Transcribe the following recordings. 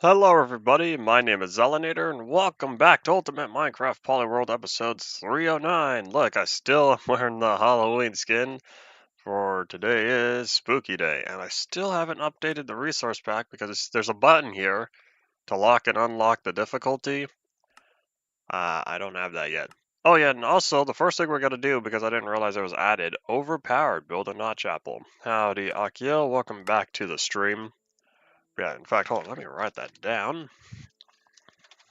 Hello everybody, my name is Zelinator, and welcome back to Ultimate Minecraft Polyworld episode 309. Look, I still am wearing the Halloween skin, for today is Spooky Day, and I still haven't updated the resource pack because there's a button here to lock and unlock the difficulty. I don't have that yet. Oh yeah, and also, the first thing we're going to do, because I didn't realize it was added, overpowered, build a notch apple. Howdy, Akio, welcome back to the stream. Yeah, in fact, hold on, let me write that down.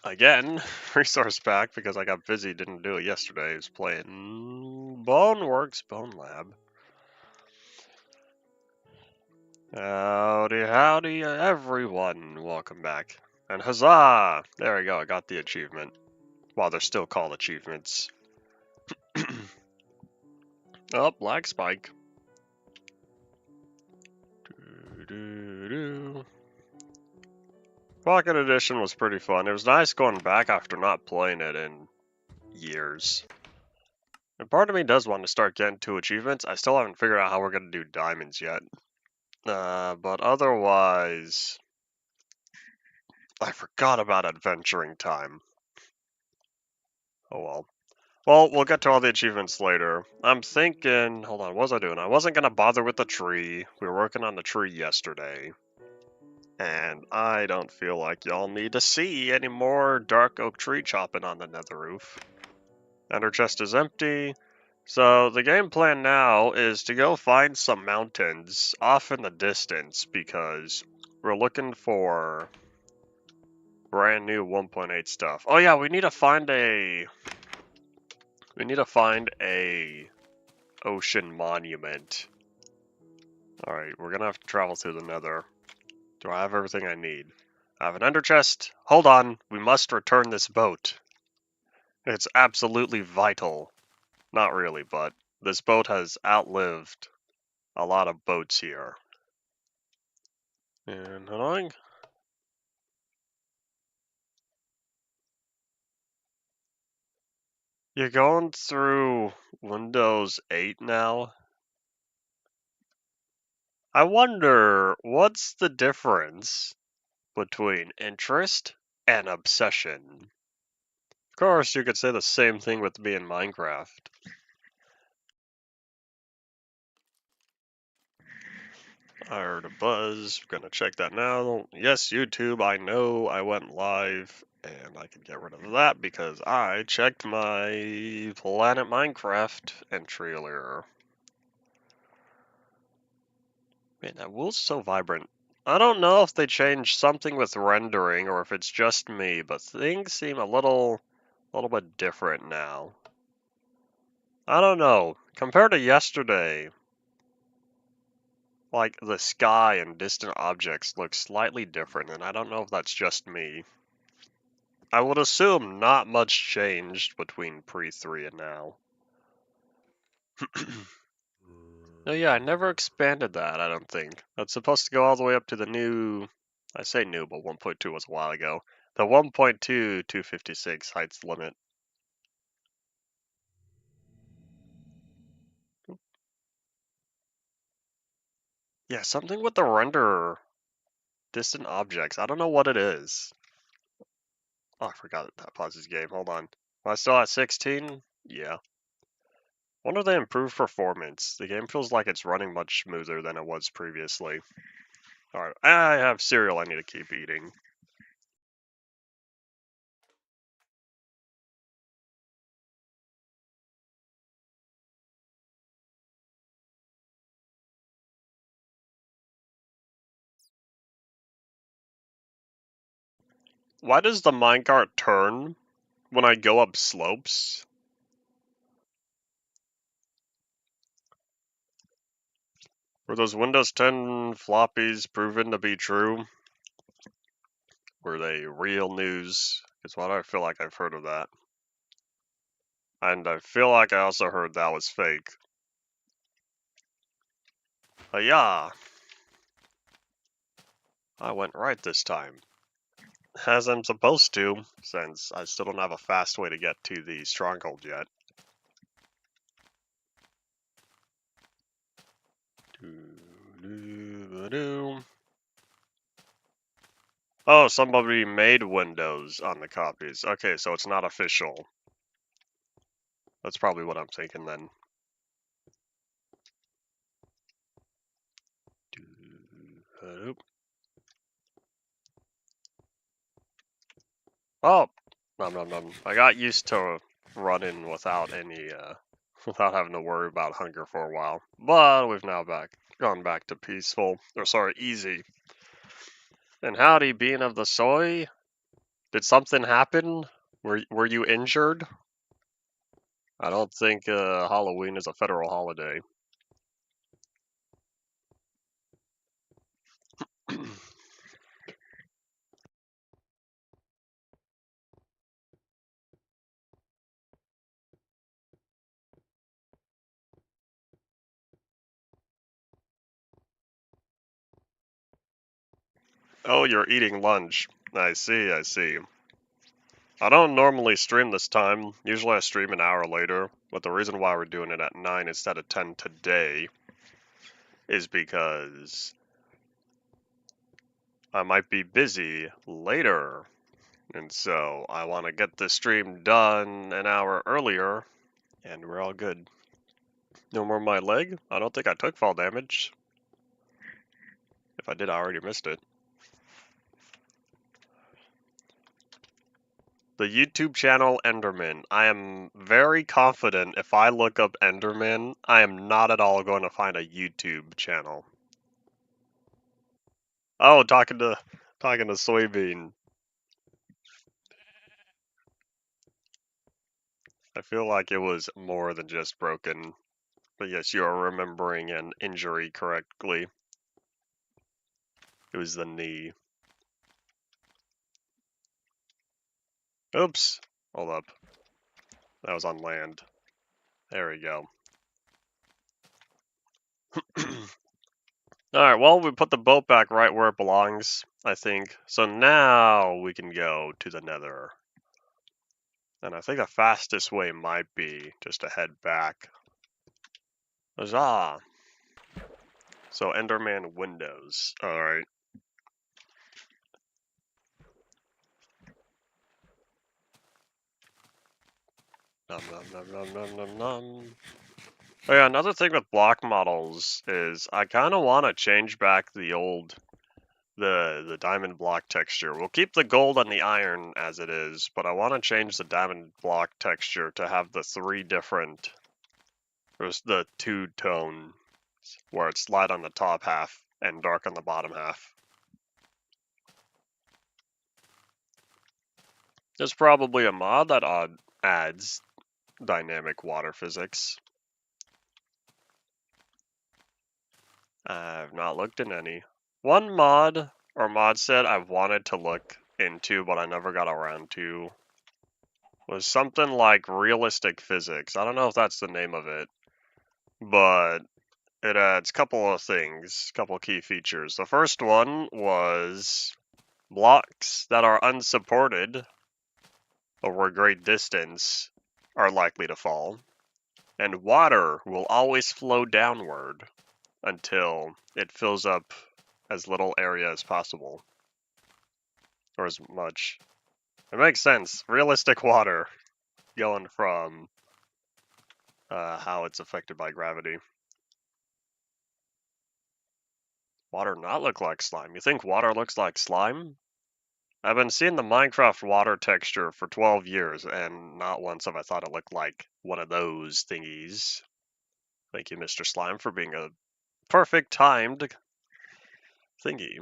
Again, resource pack because I got busy, didn't do it yesterday. I was playing Boneworks, Bone Lab. Howdy, howdy, everyone. Welcome back. And huzzah! There we go, I got the achievement. Well, they're still called achievements. Oh, Black Spike. Doo-doo-doo. Pocket Edition was pretty fun. It was nice going back after not playing it in years. And part of me does want to start getting to achievements. I still haven't figured out how we're going to do diamonds yet. But otherwise, I forgot about adventuring time. Oh well. Well, we'll get to all the achievements later. I'm thinking, hold on, what was I doing? I wasn't gonna bother with the tree. We were working on the tree yesterday. And I don't feel like y'all need to see any more dark oak tree chopping on the nether roof. Ender chest is empty. So the game plan now is to go find some mountains off in the distance because we're looking for brand new 1.8 stuff. Oh yeah, we need to find a ocean monument. Alright, we're gonna have to travel through the nether. Do I have everything I need? I have an ender chest. Hold on, we must return this boat. It's absolutely vital. Not really, but this boat has outlived a lot of boats here. And hold on. You're going through Windows 8 now? I wonder, what's the difference between interest and obsession? Of course, you could say the same thing with me in Minecraft. I heard a buzz. Gonna check that now. Yes, YouTube, I know I went live, and I can get rid of that because I checked my Planet Minecraft entry earlier. Man, that wool's so vibrant. I don't know if they changed something with rendering or if it's just me, but things seem a little bit different now. I don't know. Compared to yesterday, like the sky and distant objects look slightly different, and I don't know if that's just me. I would assume not much changed between pre-3 and now. No, yeah, I never expanded that, I don't think. That's supposed to go all the way up to the new... I say new, but 1.2 was a while ago. The 1.2 256 heights limit. Yeah, something with the render distant objects. I don't know what it is. Oh, I forgot that pauses game. Hold on. Am I still at 16? Yeah. Wonder if they improved performance. The game feels like it's running much smoother than it was previously. Alright, I have cereal I need to keep eating. Why does the minecart turn when I go up slopes? Were those Windows 10 floppies proven to be true? Were they real news? Because why do I feel like I've heard of that? And I feel like I also heard that was fake. Yeah, I went right this time. As I'm supposed to, since I still don't have a fast way to get to the stronghold yet. Doo-doo-ba-doo. Oh, somebody made Windows on the copies. Okay, so it's not official. That's probably what I'm thinking then. Oh, nom nom nom. I got used to running without any, without having to worry about hunger for a while. But we've now gone back to peaceful, or sorry, easy. And howdy, being of the soy. Did something happen? Were you injured? I don't think Halloween is a federal holiday. Oh, you're eating lunch. I see, I see. I don't normally stream this time. Usually I stream an hour later, but the reason why we're doing it at 9 instead of 10 today is because I might be busy later. And so I want to get the stream done an hour earlier, and we're all good. No more my leg? I don't think I took fall damage. If I did, I already missed it. The YouTube channel Enderman. I am very confident if I look up Enderman, I am not at all going to find a YouTube channel. Oh, talking to Soybean. I feel like it was more than just broken. But yes, you are remembering an injury correctly. It was the knee. Oops. Hold up. That was on land. There we go. Alright, well, we put the boat back right where it belongs, I think. So now we can go to the nether. And I think the fastest way might be just to head back. Huzzah! So Enderman windows. Alright. Nom nom nom nom nom nom nom. Oh yeah, another thing with block models is I kind of want to change back the diamond block texture. We'll keep the gold and the iron as it is, but I want to change the diamond block texture to have the three different, or the two-tone, where it's light on the top half and dark on the bottom half. There's probably a mod that adds dynamic water physics. I've not looked in any. One mod or mod set I've wanted to look into, but I never got around to, was something like realistic physics. I don't know if that's the name of it, but it adds a couple of things, couple key features. The first one was blocks that are unsupported over a great distance are likely to fall, and water will always flow downward until it fills up as little area as possible, or as much. It makes sense. Realistic water going from how it's affected by gravity. Water not look like slime. You think water looks like slime? I've been seeing the Minecraft water texture for 12 years, and not once have I thought it looked like one of those thingies. Thank you, Mr. Slime, for being a perfect timed thingy.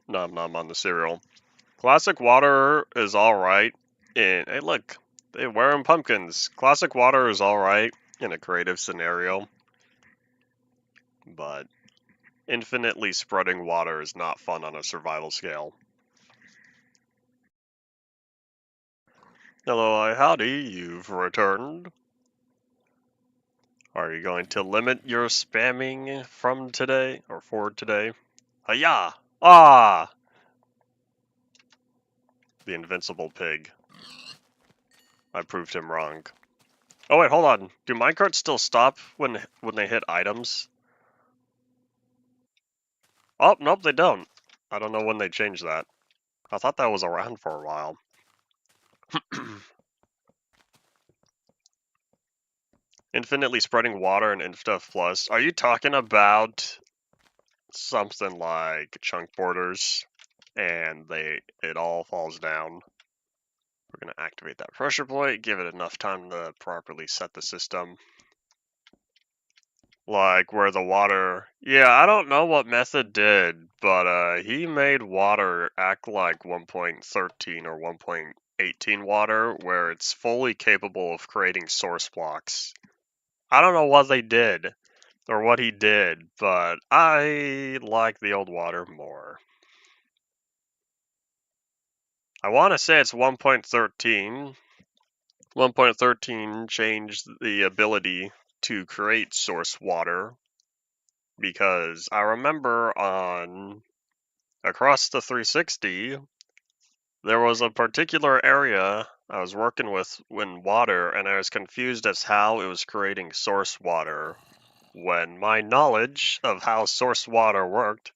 Nom nom on the cereal. Classic water is alright. Hey, look, they're wearing pumpkins. Classic water is alright in a creative scenario, but infinitely spreading water is not fun on a survival scale. Hello, howdy, you've returned. Are you going to limit your spamming from today, or for today? Hiya! Ah! The invincible pig. I proved him wrong. Oh wait, hold on. Do minecarts still stop when they hit items? Oh, nope, they don't. I don't know when they changed that. I thought that was around for a while. Infinitely spreading water and Insta Plus. Are you talking about something like chunk borders and it all falls down? We're gonna activate that pressure plate, give it enough time to properly set the system. Like where the water, yeah, I don't know what method did, but he made water act like 1.13 or 1.18 water, where it's fully capable of creating source blocks. I don't know what they did or what he did, but I like the old water more. I want to say it's 1.13. 1.13 changed the ability to create source water, because I remember on across the 360 there was a particular area I was working with in water, and I was confused as how it was creating source water when my knowledge of how source water worked,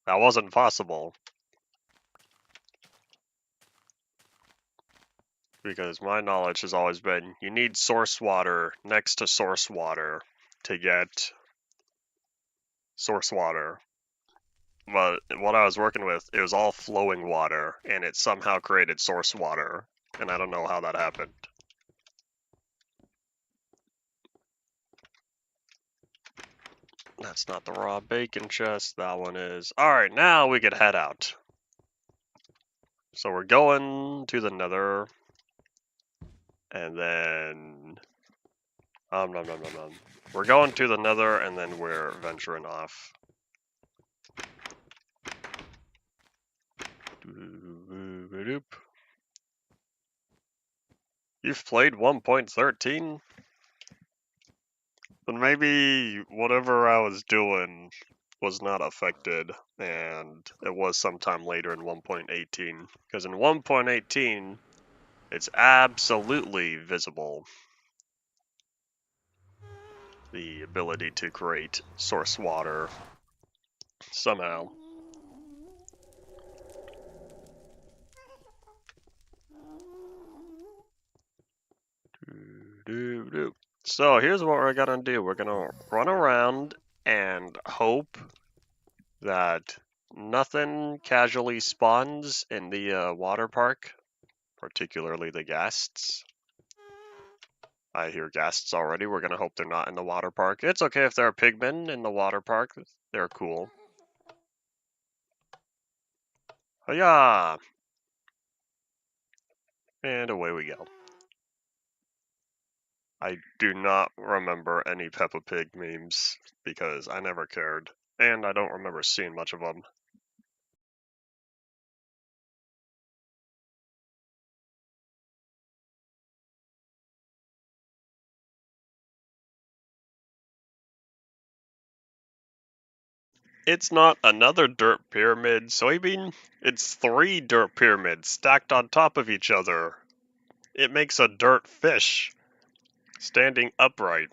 that wasn't possible. Because my knowledge has always been you need source water next to source water to get source water. But what I was working with, it was all flowing water, and it somehow created source water, and I don't know how that happened. That's not the raw bacon chest, that one is. Alright, now we can head out. So we're going to the nether, and then... nom nom nom nom. We're going to the nether, and then we're venturing off. You've played 1.13? Then maybe whatever I was doing was not affected, and it was sometime later in 1.18. Because in 1.18, it's absolutely visible. The ability to create source water somehow. So here's what we're gonna do. We're gonna run around and hope that nothing casually spawns in the water park, particularly the ghasts. I hear ghasts already. We're gonna hope they're not in the water park. It's okay if there are pigmen in the water park. They're cool. Hiya! And away we go. I do not remember any Peppa Pig memes because I never cared, and I don't remember seeing much of them. It's not another dirt pyramid, soybean. It's 3 dirt pyramids stacked on top of each other. It makes a dirt fish standing upright.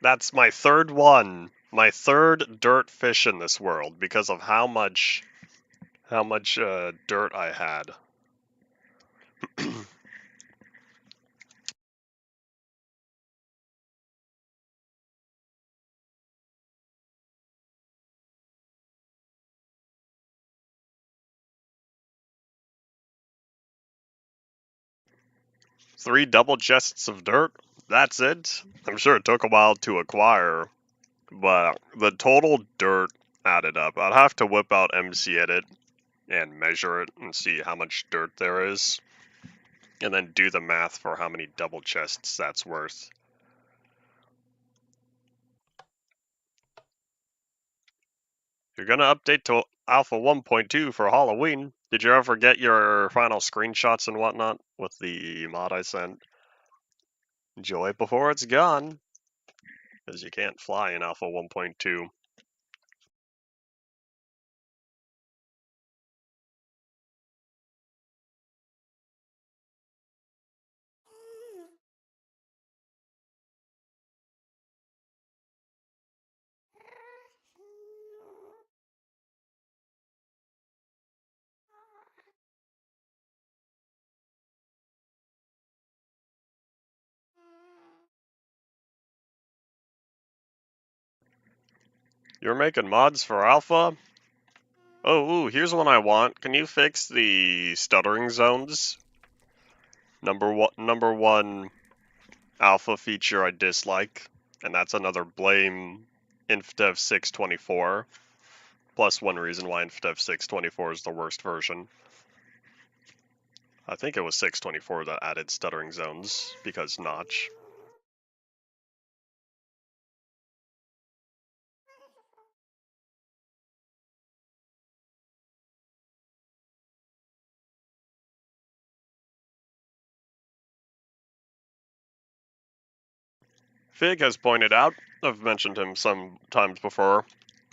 That's my third one. My third dirt fish in this world because of how much dirt I had. 3 double chests of dirt? That's it? I'm sure it took a while to acquire, but the total dirt added up. I'd have to whip out MC Edit and measure it and see how much dirt there is, and then do the math for how many double chests that's worth. You're gonna update to Alpha 1.2 for Halloween. Did you ever get your final screenshots and whatnot with the mod I sent? Enjoy it before it's gone, because you can't fly in Alpha 1.2. You're making mods for Alpha? Oh, ooh, here's one I want. Can you fix the stuttering zones? Number one Alpha feature I dislike, and that's another blame InfDev 624. Plus one reason why InfDev 624 is the worst version. I think it was 624 that added stuttering zones, because Notch. Fig has pointed out, I've mentioned him some times before,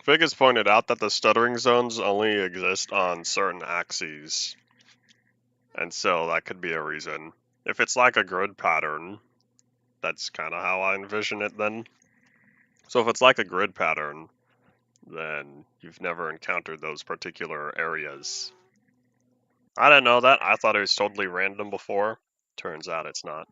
Fig has pointed out that the stuttering zones only exist on certain axes. And so that could be a reason. If it's like a grid pattern, that's kind of how I envision it then. So if it's like a grid pattern, then you've never encountered those particular areas. I didn't know that. I thought it was totally random before. Turns out it's not.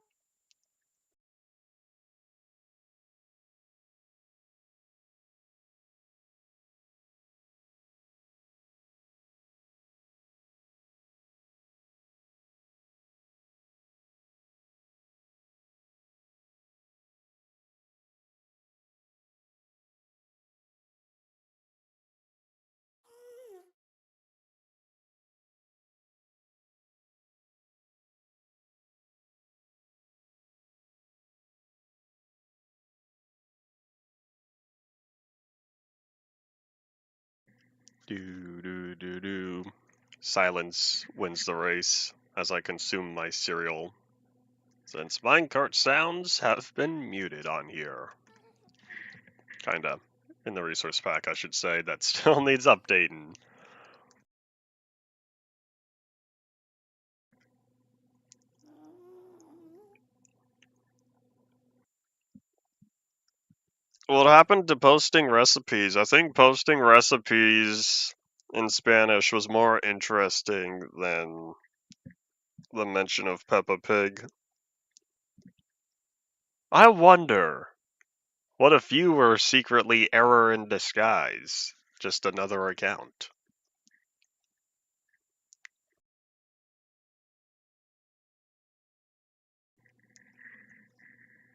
Do do do do. Silence wins the race as I consume my cereal. Since minecart sounds have been muted on here. Kinda. In the resource pack, I should say, that still needs updating. What happened to posting recipes? I think posting recipes in Spanish was more interesting than the mention of Peppa Pig. I wonder, what if you were secretly Error in disguise? Just another account.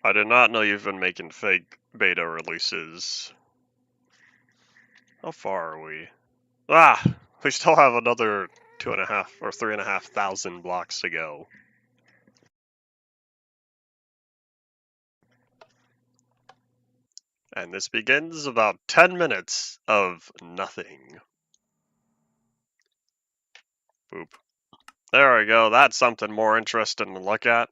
I did not know you've been making fake beta releases. How far are we? Ah! We still have another 2.5 or 3,500 blocks to go. And this begins about 10 minutes of nothing. Boop. There we go. That's something more interesting to look at.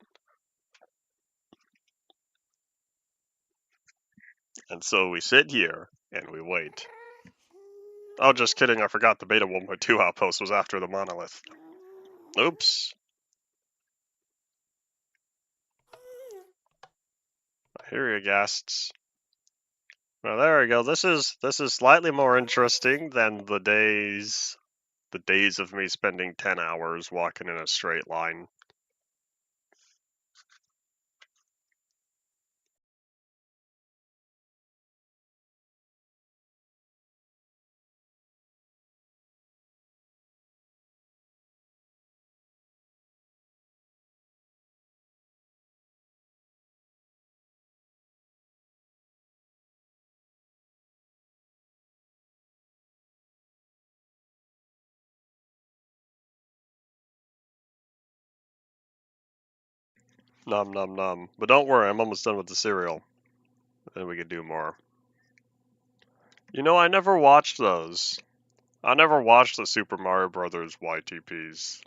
And so we sit here and we wait. Oh, just kidding. I forgot the beta 1.2 outpost was after the monolith. Oops. I hear you, ghasts. Well, there we go. This is slightly more interesting than the days of me spending 10 hours walking in a straight line. Nom nom nom. But don't worry, I'm almost done with the cereal. Then we can do more. You know, I never watched those. I never watched the Super Mario Brothers YTPs.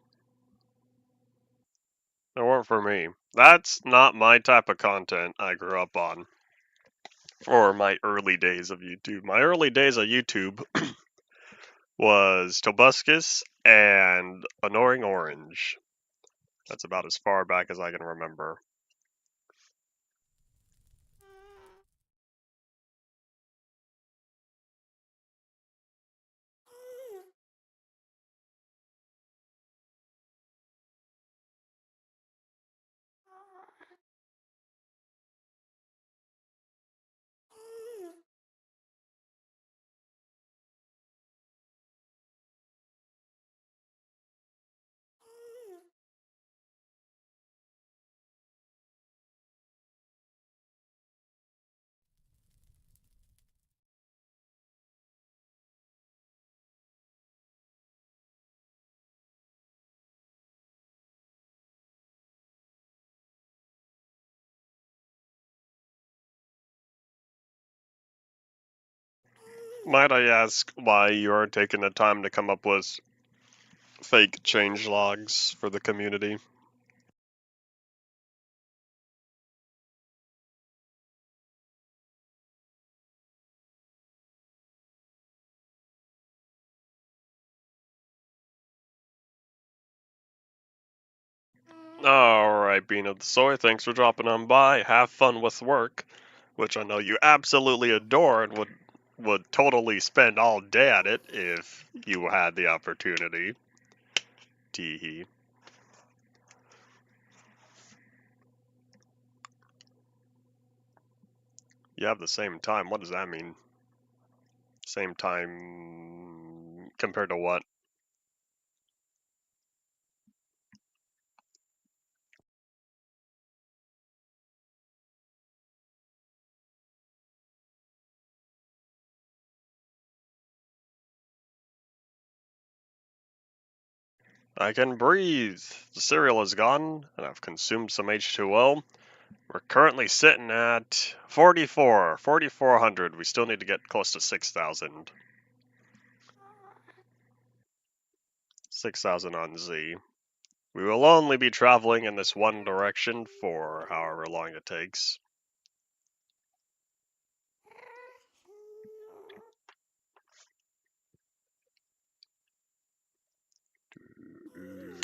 They weren't for me. That's not my type of content I grew up on. For my early days of YouTube. My early days of YouTube was Tobuscus and Annoying Orange. That's about as far back as I can remember. Might I ask why you are taking the time to come up with fake change logs for the community? Alright, Bean of the Soy, thanks for dropping on by. Have fun with work, which I know you absolutely adore and would totally spend all day at it if you had the opportunity. Teehee. You have the same time. What does that mean? Same time compared to what? I can breathe. The cereal is gone, and I've consumed some H2O. We're currently sitting at 4,400. We still need to get close to 6,000. 6,000 on Z. We will only be traveling in this one direction for however long it takes.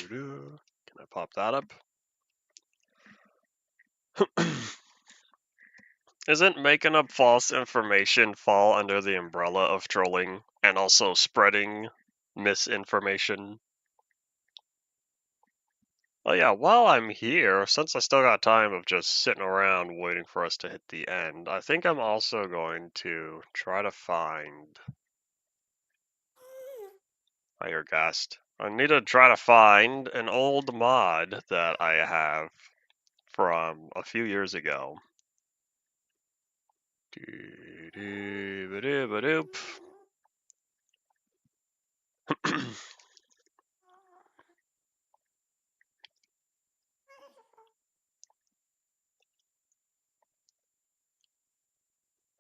Can I pop that up? Isn't making up false information fall under the umbrella of trolling and also spreading misinformation? Oh yeah, while I'm here, since I still got time of just sitting around waiting for us to hit the end, I think I'm also going to try to find... I hear Gast. I need to try to find an old mod that I have from a few years ago.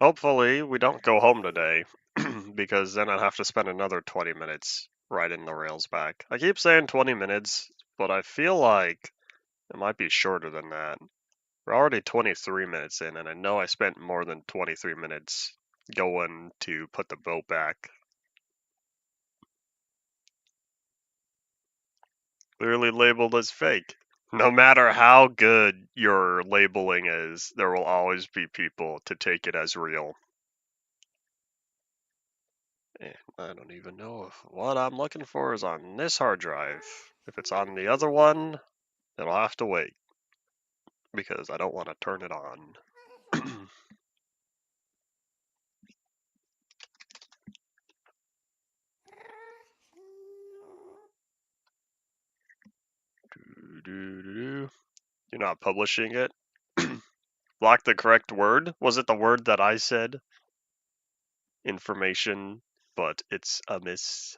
Hopefully, we don't go home today, because then I'd have to spend another 20 minutes riding the rails back. I keep saying 20 minutes, but I feel like it might be shorter than that. We're already 23 minutes in, and I know I spent more than 23 minutes going to put the boat back. Clearly labeled as fake. No matter how good your labeling is, there will always be people to take it as real. And I don't even know if what I'm looking for is on this hard drive. If it's on the other one, it'll have to wait, because I don't want to turn it on. You're not publishing it? Block the correct word? Was it the word that I said? Information, but it's a miss.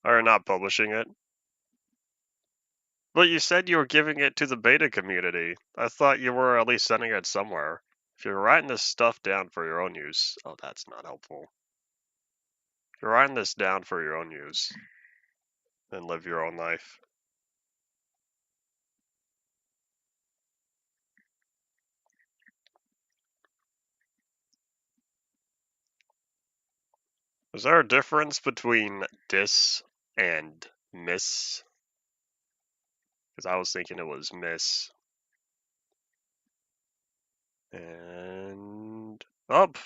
Or not publishing it. But you said you were giving it to the beta community. I thought you were at least sending it somewhere. If you're writing this stuff down for your own use, oh, that's not helpful. If you're writing this down for your own use, then live your own life. Is there a difference between dis and miss? Because I was thinking it was miss. And up.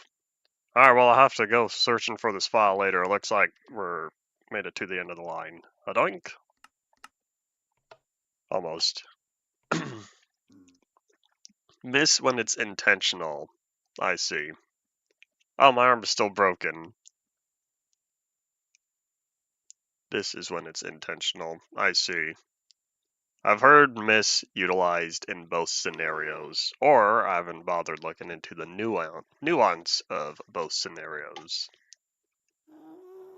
Alright, well, I'll have to go searching for this file later. It looks like we're made it to the end of the line. A doink. Almost. Miss when it's intentional. I see. Oh, my arm is still broken. This is when it's intentional. I see. I've heard miss utilized in both scenarios, or I haven't bothered looking into the nuance of both scenarios.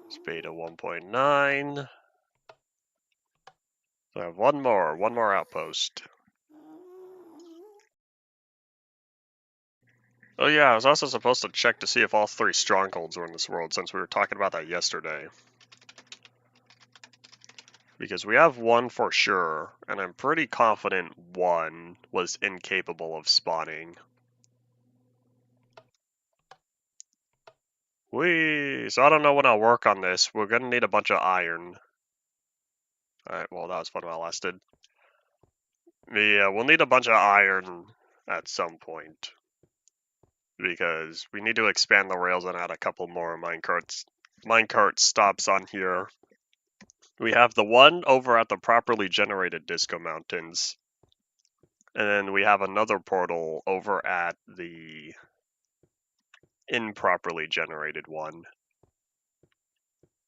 It's beta 1.9. So I have one more outpost. Oh yeah, I was also supposed to check to see if all 3 strongholds were in this world, since we were talking about that yesterday. Because we have one for sure, and I'm pretty confident one was incapable of spawning. So I don't know when I'll work on this. We're gonna need a bunch of iron. Alright, well that was fun while it lasted. Yeah, we'll need a bunch of iron at some point. Because we need to expand the rails and add a couple more minecart stops on here. We have the one over at the properly generated Disco Mountains. And then we have another portal over at the improperly generated one.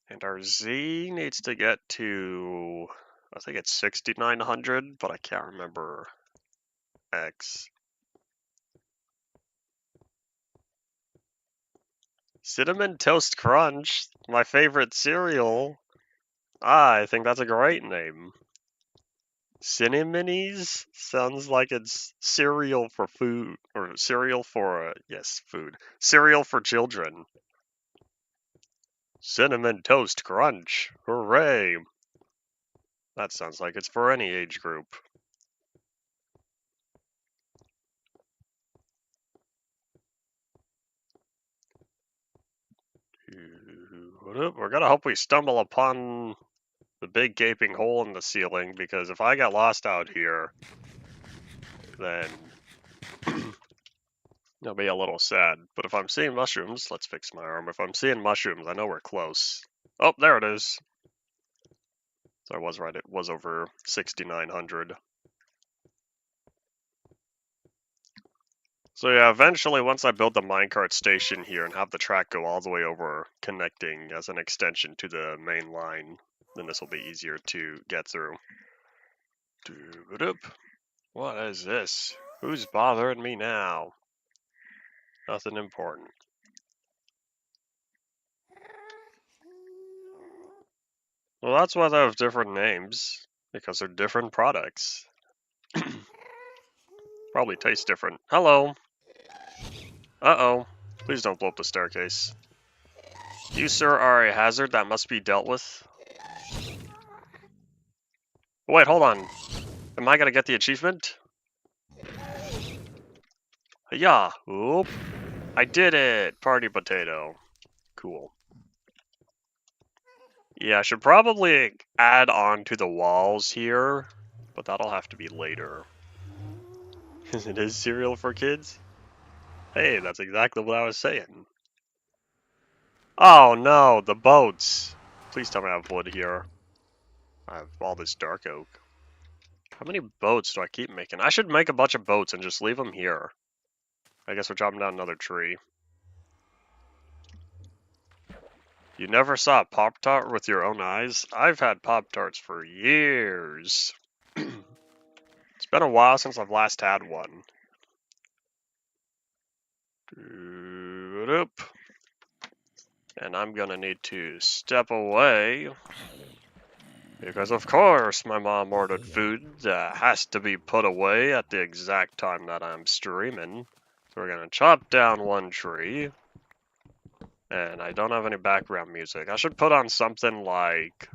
And our Z needs to get to, I think it's 6,900, but I can't remember X. Cinnamon Toast Crunch, my favorite cereal. I think that's a great name. Cinnamonies sounds like it's cereal for food, or cereal for, yes, food. Cereal for children. Cinnamon Toast Crunch, hooray! That sounds like it's for any age group. We're gonna hope we stumble upon the big gaping hole in the ceiling, because if I get lost out here, then it'll be a little sad. But if I'm seeing mushrooms, let's fix my arm. If I'm seeing mushrooms, I know we're close. Oh, there it is. So I was right, it was over 6,900. So yeah, eventually once I build the minecart station here and have the track go all the way over, connecting as an extension to the main line, then this will be easier to get through. What is this? Who's bothering me now? Nothing important. Well, that's why they have different names, because they're different products. Probably taste different. Hello! Uh-oh. Please don't blow up the staircase. You, sir, are a hazard that must be dealt with. Wait, hold on. Am I gonna get the achievement? Yeah. Oop. I did it! Party potato. Cool. Yeah, I should probably add on to the walls here, but that'll have to be later. It is cereal for kids? Hey, that's exactly what I was saying. Oh no, the boats. Please tell me I have wood here. I have all this dark oak. How many boats do I keep making? I should make a bunch of boats and just leave them here. I guess we're chopping down another tree. You never saw a Pop-Tart with your own eyes? I've had Pop-Tarts for years. It's been a while since I've last had one. And I'm gonna need to step away. Because of course my mom ordered food that has to be put away at the exact time that I'm streaming. So we're gonna chop down one tree. And I don't have any background music. I should put on something like...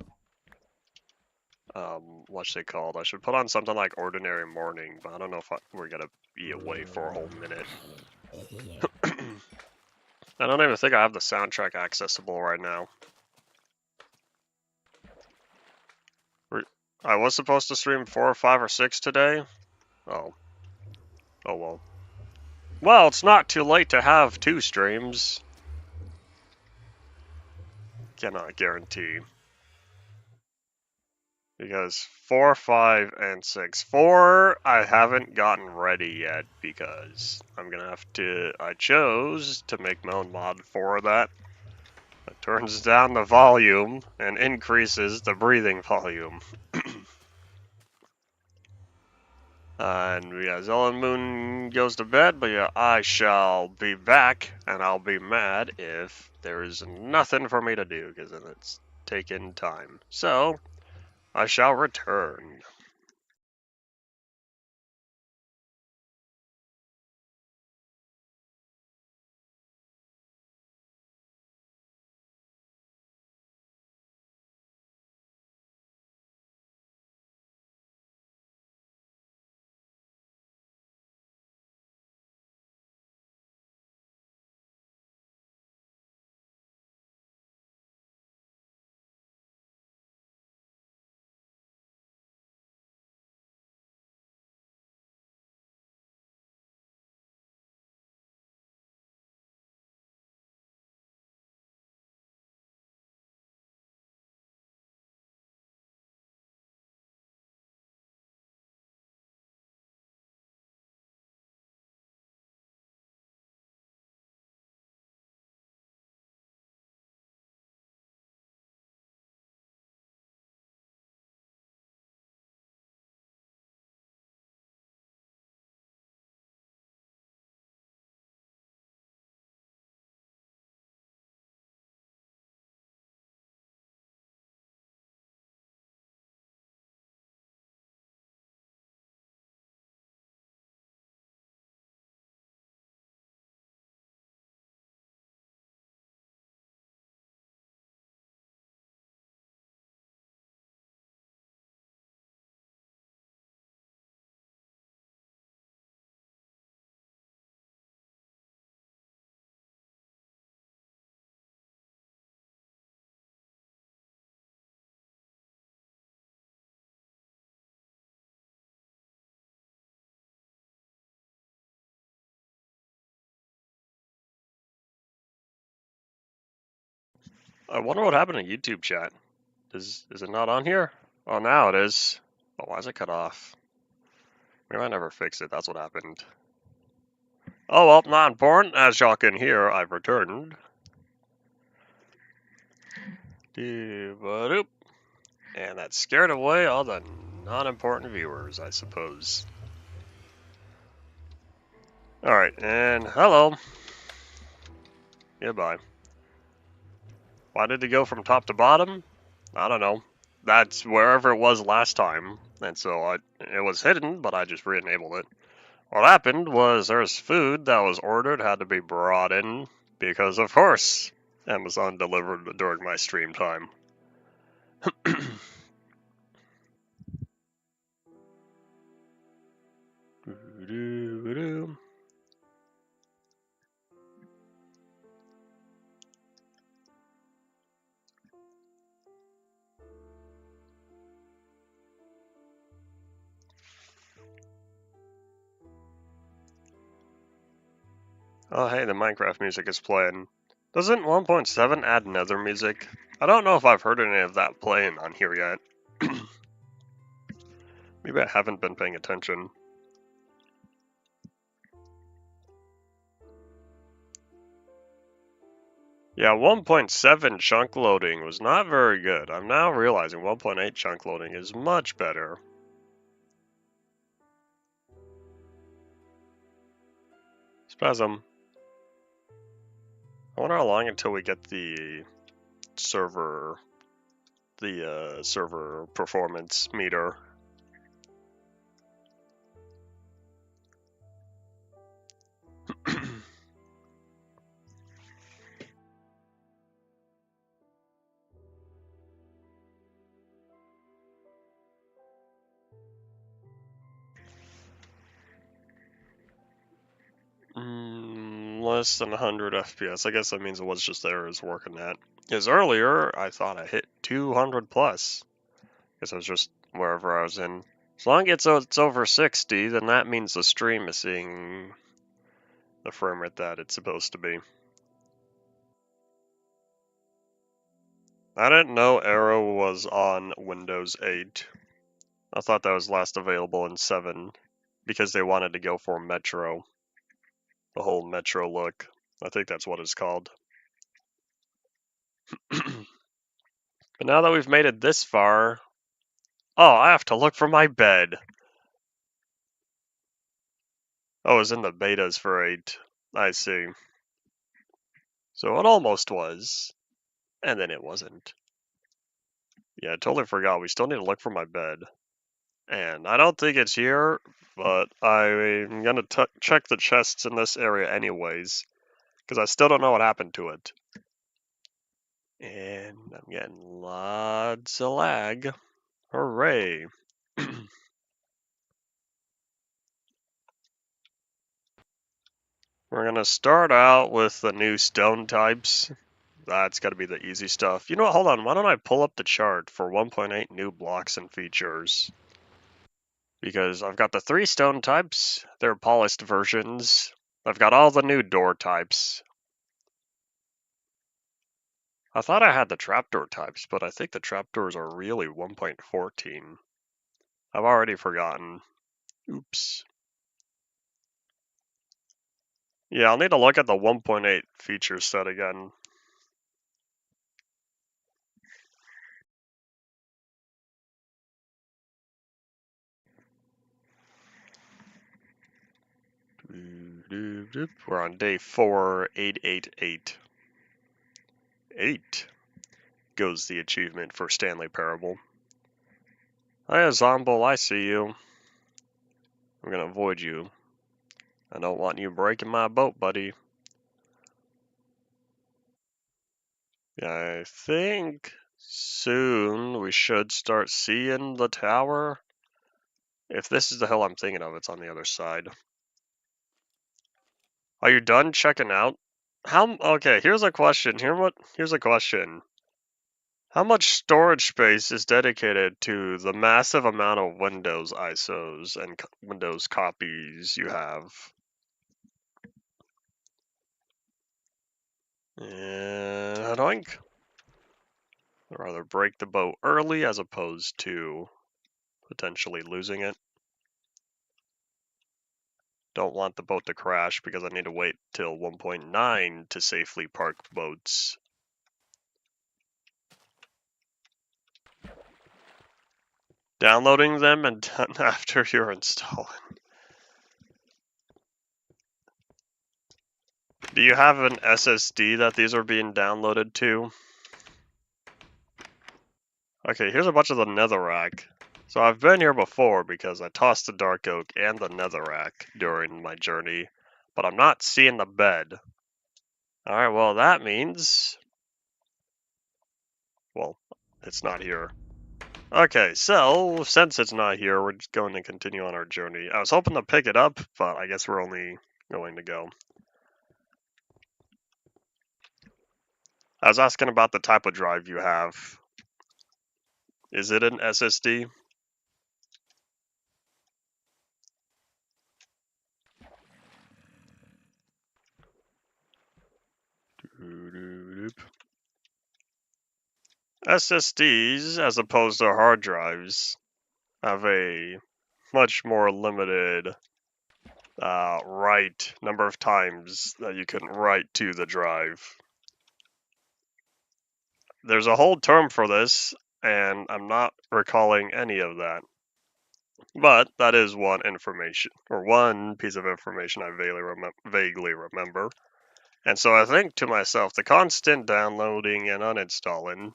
what's it called? I should put on something like Ordinary Morning, but I don't know if we're gonna be away for a whole minute. I don't even think I have the soundtrack accessible right now. I was supposed to stream 4 or 5 or 6 today. Oh. Oh well. Well, it's not too late to have 2 streams. Cannot guarantee. Because 4, 5, and 6. 4, I haven't gotten ready yet because I'm gonna have to... I chose to make my own mod for that. It turns down the volume and increases the breathing volume. And yeah, Zella Moon goes to bed, but yeah, I shall be back, and I'll be mad if there is nothing for me to do, because then it's taken time. So, I shall return. I wonder what happened to YouTube chat. Is it not on here? Oh, now it is. Oh, why is it cut off? Maybe I never fixed it. That's what happened. Oh well, not important. As y'all can hear, I've returned. Doo-ba-doop. And that scared away all the non-important viewers, I suppose. Alright, and hello. Goodbye. Why did it go from top to bottom? I don't know. That's wherever it was last time, and so it was hidden, but I just re-enabled it. What happened was there's food that was ordered had to be brought in, because of course, Amazon delivered during my stream time. Oh hey, the Minecraft music is playing. Doesn't 1.7 add nether music? I don't know if I've heard any of that playing on here yet. Maybe I haven't been paying attention. Yeah, 1.7 chunk loading was not very good. I'm now realizing 1.8 chunk loading is much better. Spasm. I wonder how long until we get the server performance meter. Less than 100 FPS. I guess that means it was just there is working at. Because earlier, I thought I hit 200 plus. Guess I was just wherever I was in. As long as it's over 60, then that means the stream is seeing the frame rate that it's supposed to be. I didn't know Arrow was on Windows 8. I thought that was last available in 7 because they wanted to go for Metro. The whole Metro look. I think that's what it's called. But now that we've made it this far... Oh, I have to look for my bed. Oh, it was in the betas for 8. I see. So it almost was. And then it wasn't. Yeah, I totally forgot. We still need to look for my bed. And I don't think it's here, but I'm gonna check the chests in this area anyways. Because I still don't know what happened to it. And I'm getting lots of lag. Hooray. We're gonna start out with the new stone types. That's gotta be the easy stuff. You know what, hold on, why don't I pull up the chart for 1.8 new blocks and features? Because I've got the 3 stone types, they're polished versions. I've got all the new door types. I thought I had the trapdoor types, but I think the trapdoors are really 1.14. I've already forgotten. Oops. Yeah, I'll need to look at the 1.8 feature set again. We're on day 4888. 8 goes the achievement for Stanley Parable. Hiya, Zombo, I see you. I'm gonna avoid you. I don't want you breaking my boat, buddy. Yeah, I think soon we should start seeing the tower. If this is the hill I'm thinking of, it's on the other side. Are you done checking out? Okay, here's a question. Here's a question. How much storage space is dedicated to the massive amount of Windows ISOs and Windows copies you have? And doink. I'd rather break the boat early as opposed to potentially losing it. Don't want the boat to crash because I need to wait till 1.9 to safely park boats. Downloading them and done after you're installing. Do you have an SSD that these are being downloaded to? Okay, here's a bunch of the netherrack. So I've been here before because I tossed the dark oak and the netherrack during my journey, but I'm not seeing the bed. Alright, well that means... well, it's not here. Okay, so since it's not here, we're just going to continue on our journey. I was hoping to pick it up, but I guess we're only going to go. I was asking about the type of drive you have. Is it an SSD? SSDs, as opposed to hard drives, have a much more limited write number of times that you can write to the drive. There's a whole term for this, and I'm not recalling any of that. But that is one piece of information I vaguely remember. And so I think to myself, the constant downloading and uninstalling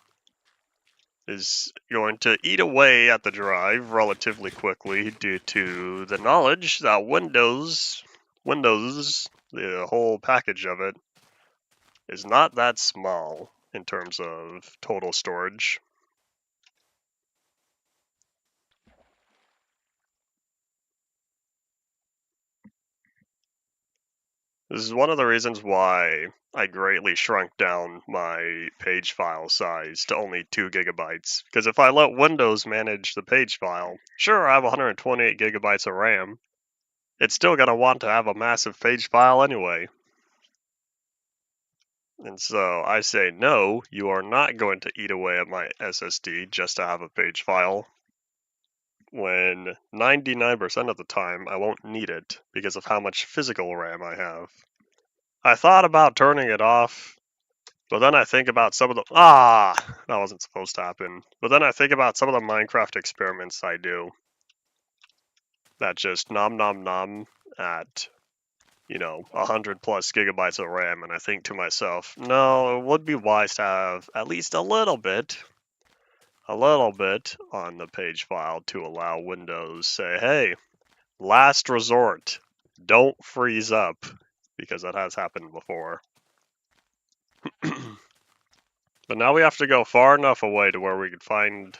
is going to eat away at the drive relatively quickly due to the knowledge that Windows, the whole package of it, is not that small in terms of total storage. This is one of the reasons why I greatly shrunk down my page file size to only 2 gigabytes. Because if I let Windows manage the page file, sure, I have 128 gigabytes of RAM. It's still going to want to have a massive page file anyway. And so I say, no, you are not going to eat away at my SSD just to have a page file. When 99% of the time I won't need it because of how much physical RAM I have. I thought about turning it off, but then I think about some of the... that wasn't supposed to happen. But then I think about some of the Minecraft experiments I do that just nom nom nom at, 100 plus gigabytes of RAM, and I think to myself, no, it would be wise to have at least a little bit on the page file to allow Windows say, hey, last resort, don't freeze up, because that has happened before. But now we have to go far enough away to where we could find,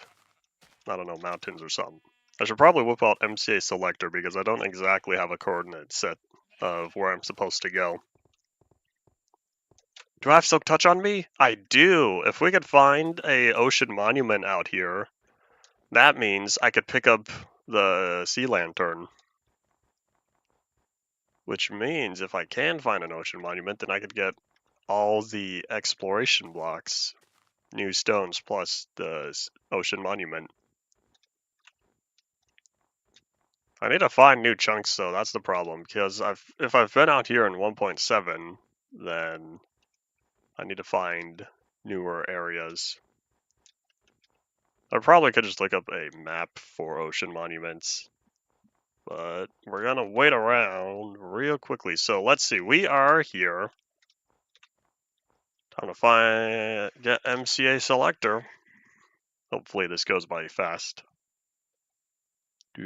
I don't know, mountains or something. I should probably whip out MCA selector because I don't exactly have a coordinate set of where I'm supposed to go. Do I have Silk Touch on me? I do. If we could find a ocean monument out here, that means I could pick up the sea lantern. Which means if I can find an ocean monument, then I could get all the exploration blocks, new stones plus the ocean monument. I need to find new chunks though, that's the problem, because if I've been out here in 1.7, then I need to find newer areas. I probably could just look up a map for ocean monuments, but we're gonna wait around real quickly. So let's see, we are here. Time to get MCA selector. Hopefully this goes by fast. So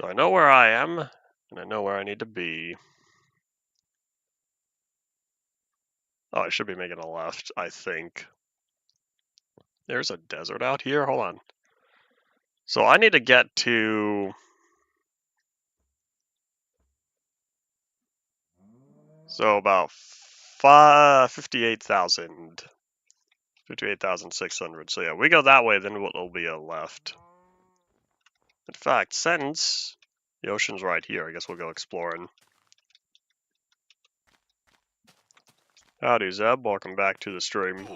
I know where I am, and I know where I need to be. Oh, I should be making a left, I think. There's a desert out here? Hold on. So I need to get to... So about 58,000. 58,600. So yeah, we go that way, then it'll be a left. In fact, since the ocean's right here, I guess we'll go exploring. Howdy, Zeb. Welcome back to the stream.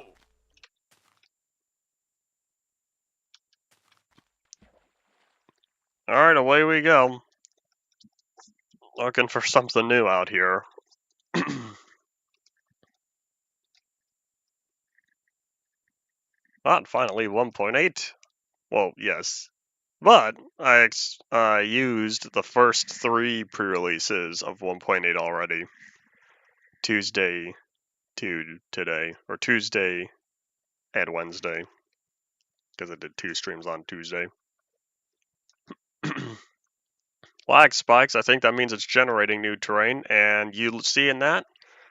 Alright, away we go. Looking for something new out here. Finally 1.8. Well, yes. But I used the first 3 pre-releases of 1.8 already. Tuesday to today. Or Tuesday and Wednesday. Because I did 2 streams on Tuesday. Lag spikes, I think that means it's generating new terrain. And you seeing that?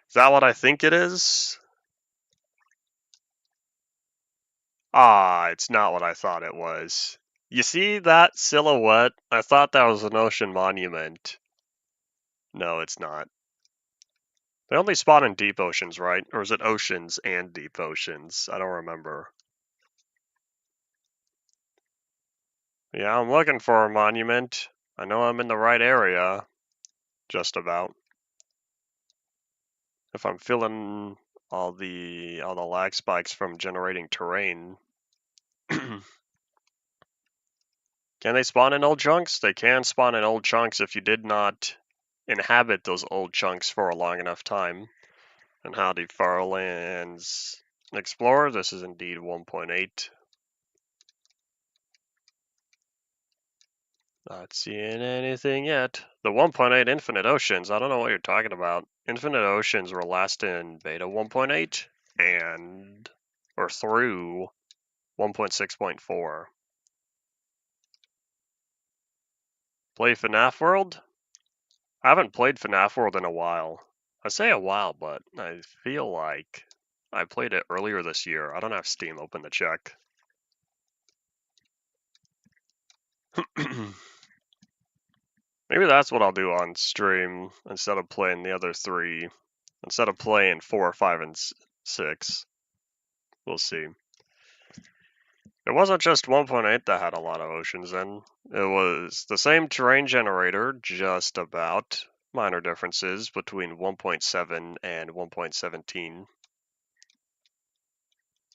Is that what I think it is? It's not what I thought it was. You see that silhouette? I thought that was an ocean monument. No, it's not. They only spawn in deep oceans, right? Or is it oceans and deep oceans? I don't remember. Yeah, I'm looking for a monument. I know I'm in the right area. Just about. If I'm feeling all the lag spikes from generating terrain. Can they spawn in old chunks? They can spawn in old chunks if you did not inhabit those old chunks for a long enough time. And howdy, Farlands Explorer. This is indeed 1.8. Not seeing anything yet. The 1.8 Infinite Oceans, I don't know what you're talking about. Infinite Oceans were last in beta 1.8 or through 1.6.4. Play FNAF World? I haven't played FNAF World in a while. I say a while, but I feel like I played it earlier this year. I don't have Steam open to check. Maybe that's what I'll do on stream instead of playing the other 3. Instead of playing 4, 5, and 6. We'll see. It wasn't just 1.8 that had a lot of oceans in. It was the same terrain generator, just about. Minor differences between 1.7 and 1.17.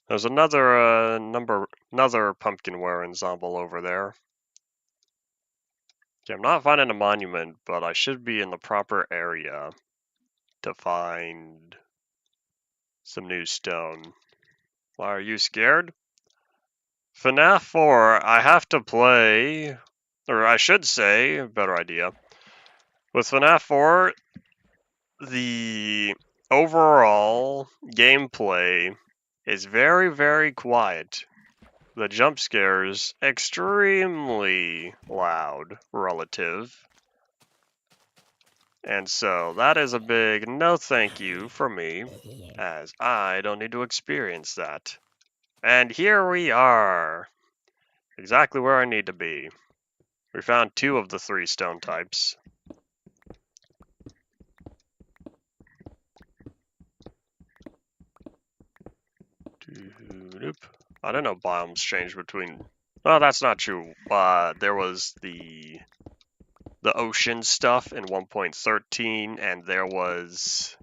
There's another pumpkin wearing zombie over there. Okay, I'm not finding a monument, but I should be in the proper area to find some new stone. Why are you scared? FNAF 4, I have to play, or I should say, better idea. With FNAF 4, the overall gameplay is very, very quiet. The jump scares extremely loud relative. And so that is a big no thank you for me, as I don't need to experience that. And here we are, exactly where I need to be. We found 2 of the 3 stone types. I don't know biomes change between... Oh, that's not true. There was the ocean stuff in 1.13, and there was...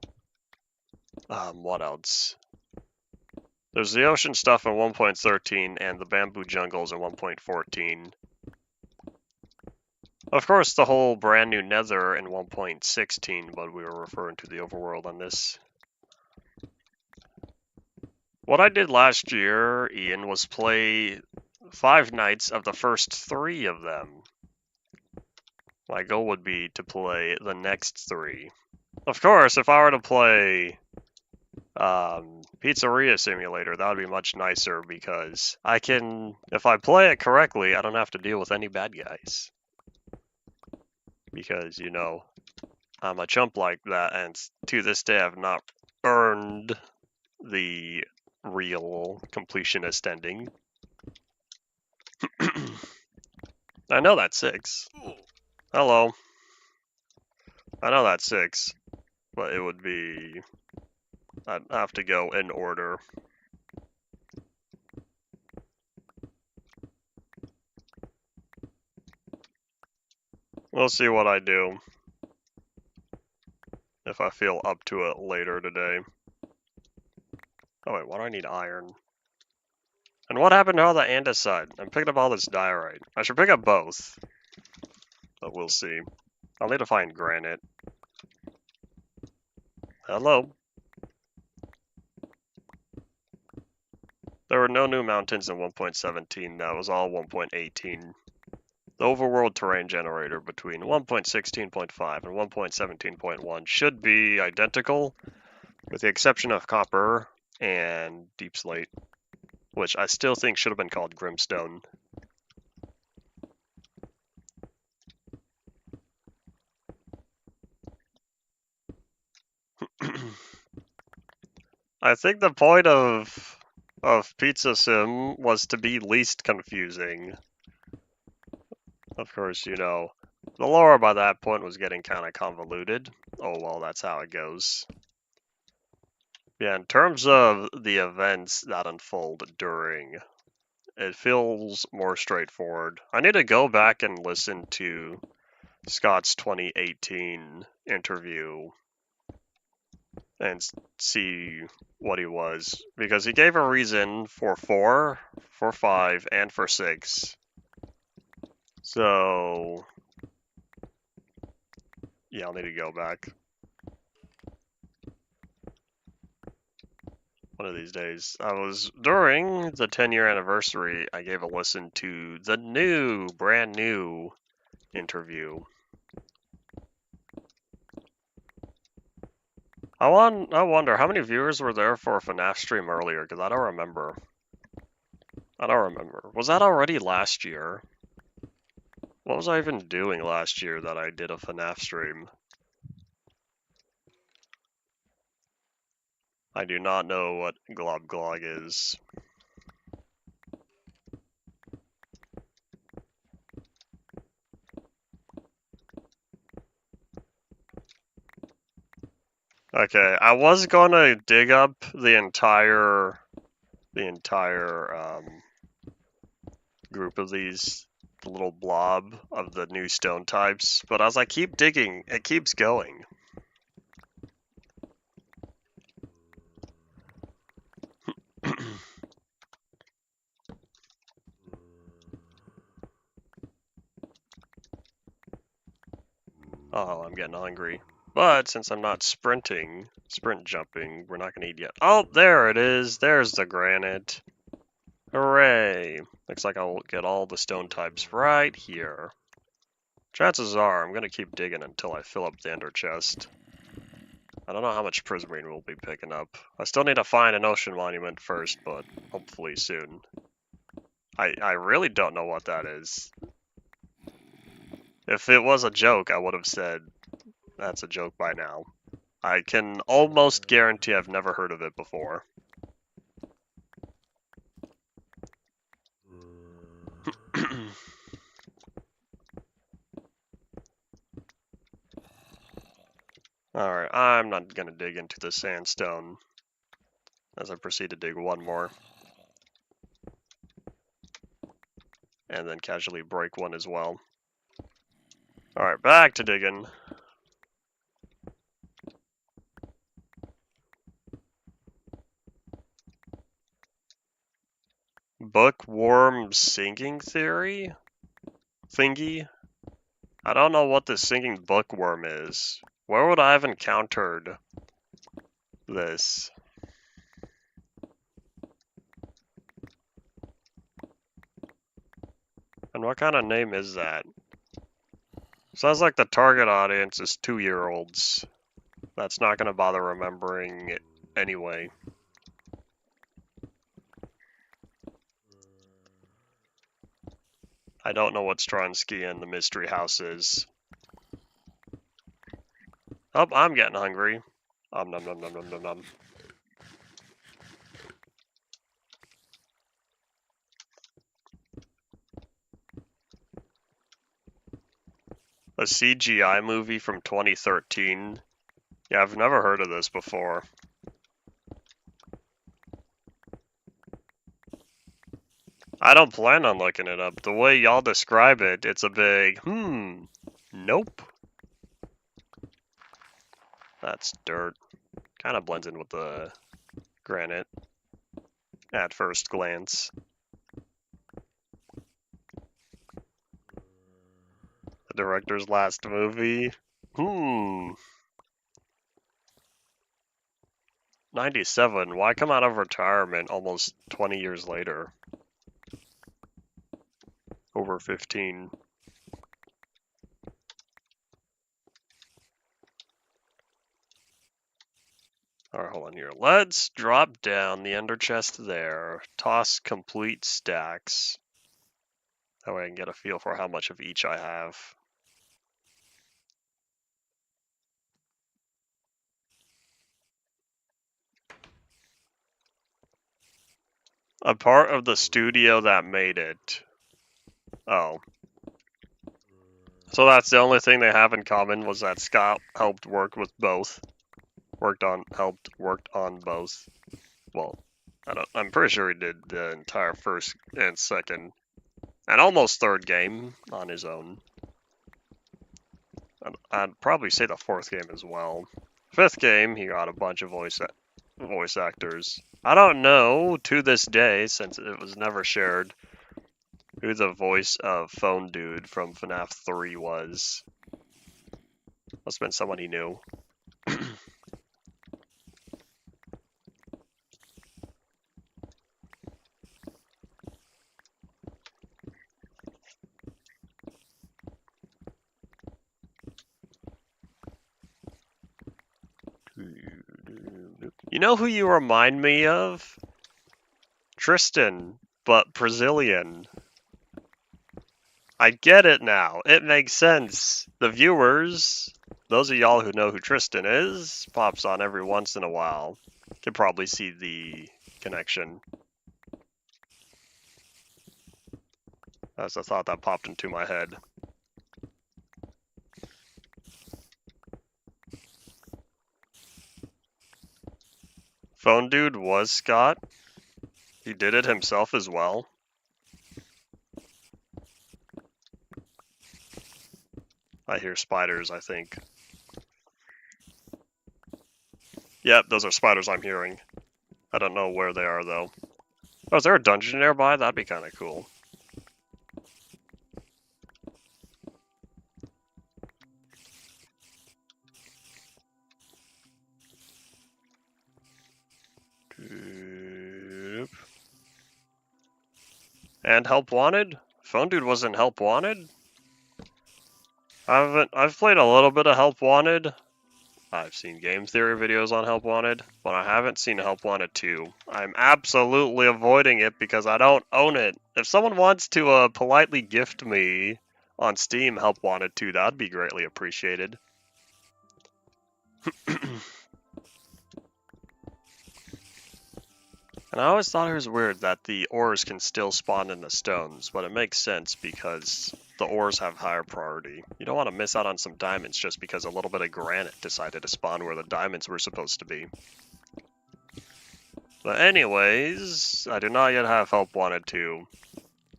what else? There's the ocean stuff in 1.13, and the bamboo jungles in 1.14. Of course, the whole brand new nether in 1.16, but we were referring to the overworld on this. What I did last year, Ian, was play 5 nights of the first 3 of them. My goal would be to play the next 3. Of course, if I were to play Pizzeria Simulator, that would be much nicer because I can, if I play it correctly, I don't have to deal with any bad guys. Because, you know, I'm a chump like that, and to this day I've not earned the real completionist ending. I know that's 6. Hello. I know that's 6, but it would be... I'd have to go in order. We'll see what I do. If I feel up to it later today. Oh wait, why do I need iron? And what happened to all the andesite? I'm picking up all this diorite. I should pick up both. But we'll see. I'll need to find granite. Hello. There were no new mountains in 1.17. That was all 1.18. The overworld terrain generator between 1.16.5 and 1.17.1 should be identical, with the exception of copper and deep slate, which I still think should have been called Grimstone. I think the point of Pizza Sim was to be least confusing. Of course, you know, the lore by that point was getting kind of convoluted. Oh well, that's how it goes. Yeah, in terms of the events that unfold during, it feels more straightforward. I need to go back and listen to Scott's 2018 interview and see what he was, because he gave a reason for 4, for 5, and for 6. So, yeah, I'll need to go back one of these days. During the 10-year anniversary, I gave a listen to the brand new interview. I wonder how many viewers were there for a FNAF stream earlier, because I don't remember. Was that already last year? What was I even doing last year that I did a FNAF stream? I do not know what Glob Glog is. Okay, I was gonna dig up the entire group of these, the little blob of the new stone types, but as I keep digging, it keeps going. Oh, I'm getting hungry. But since I'm not sprint jumping, we're not gonna eat yet. Oh, there it is. There's the granite. Hooray. Looks like I'll get all the stone types right here. Chances are I'm gonna keep digging until I fill up the ender chest. I don't know how much prismarine we'll be picking up. I still need to find an ocean monument first, but hopefully soon. I really don't know what that is. If it was a joke, I would have said that's a joke by now. I can almost guarantee I've never heard of it before. Alright, I'm not gonna dig into the sandstone as I proceed to dig one more. And then casually break one as well. Alright, back to digging. Bookworm sinking theory? Thingy? I don't know what the sinking bookworm is. Where would I have encountered this? And what kind of name is that? Sounds like the target audience is 2-year-olds. That's not gonna bother remembering it anyway. I don't know what Stronsky and the Mystery House is. Oh, I'm getting hungry. Nom nom nom nom nom nom. A CGI movie from 2013? Yeah, I've never heard of this before. I don't plan on looking it up. The way y'all describe it, it's a big, nope. That's dirt. Kind of blends in with the granite. at first glance. The director's last movie? 97. Why come out of retirement almost 20 years later? Over 15. Alright, hold on here. Let's drop down the ender chest there. Toss complete stacks. That way I can get a feel for how much of each I have. A part of the studio that made it. Oh. So that's the only thing they have in common was that Scott helped work with both. Worked on both. Well, I'm pretty sure he did the entire first and second and almost third game on his own. I'd probably say the fourth game as well. Fifth game, he got a bunch of voice actors. I don't know to this day, since it was never shared, who the voice of Phone Dude from FNAF 3 was. Must have been someone he knew. You know who you remind me of? Tristan, but Brazilian. I get it now. It makes sense. The viewers, those of y'all who know who Tristan is, pops on every once in a while. Can probably see the connection. That's a thought that popped into my head. Phone Dude was Scott. He did it himself as well. I hear spiders, I think. Yep, those are spiders I'm hearing. I don't know where they are, though. Oh, is there a dungeon nearby? That'd be kind of cool. And Help Wanted? Phone Dude wasn't Help Wanted? I've played a little bit of Help Wanted. I've seen game theory videos on Help Wanted, but I haven't seen Help Wanted 2. I'm absolutely avoiding it because I don't own it. If someone wants to politely gift me on Steam Help Wanted 2, that'd be greatly appreciated. And I always thought it was weird that the ores can still spawn in the stones, but it makes sense because the ores have higher priority. You don't want to miss out on some diamonds just because a little bit of granite decided to spawn where the diamonds were supposed to be. But anyways, I do not yet have Help Wanted 2,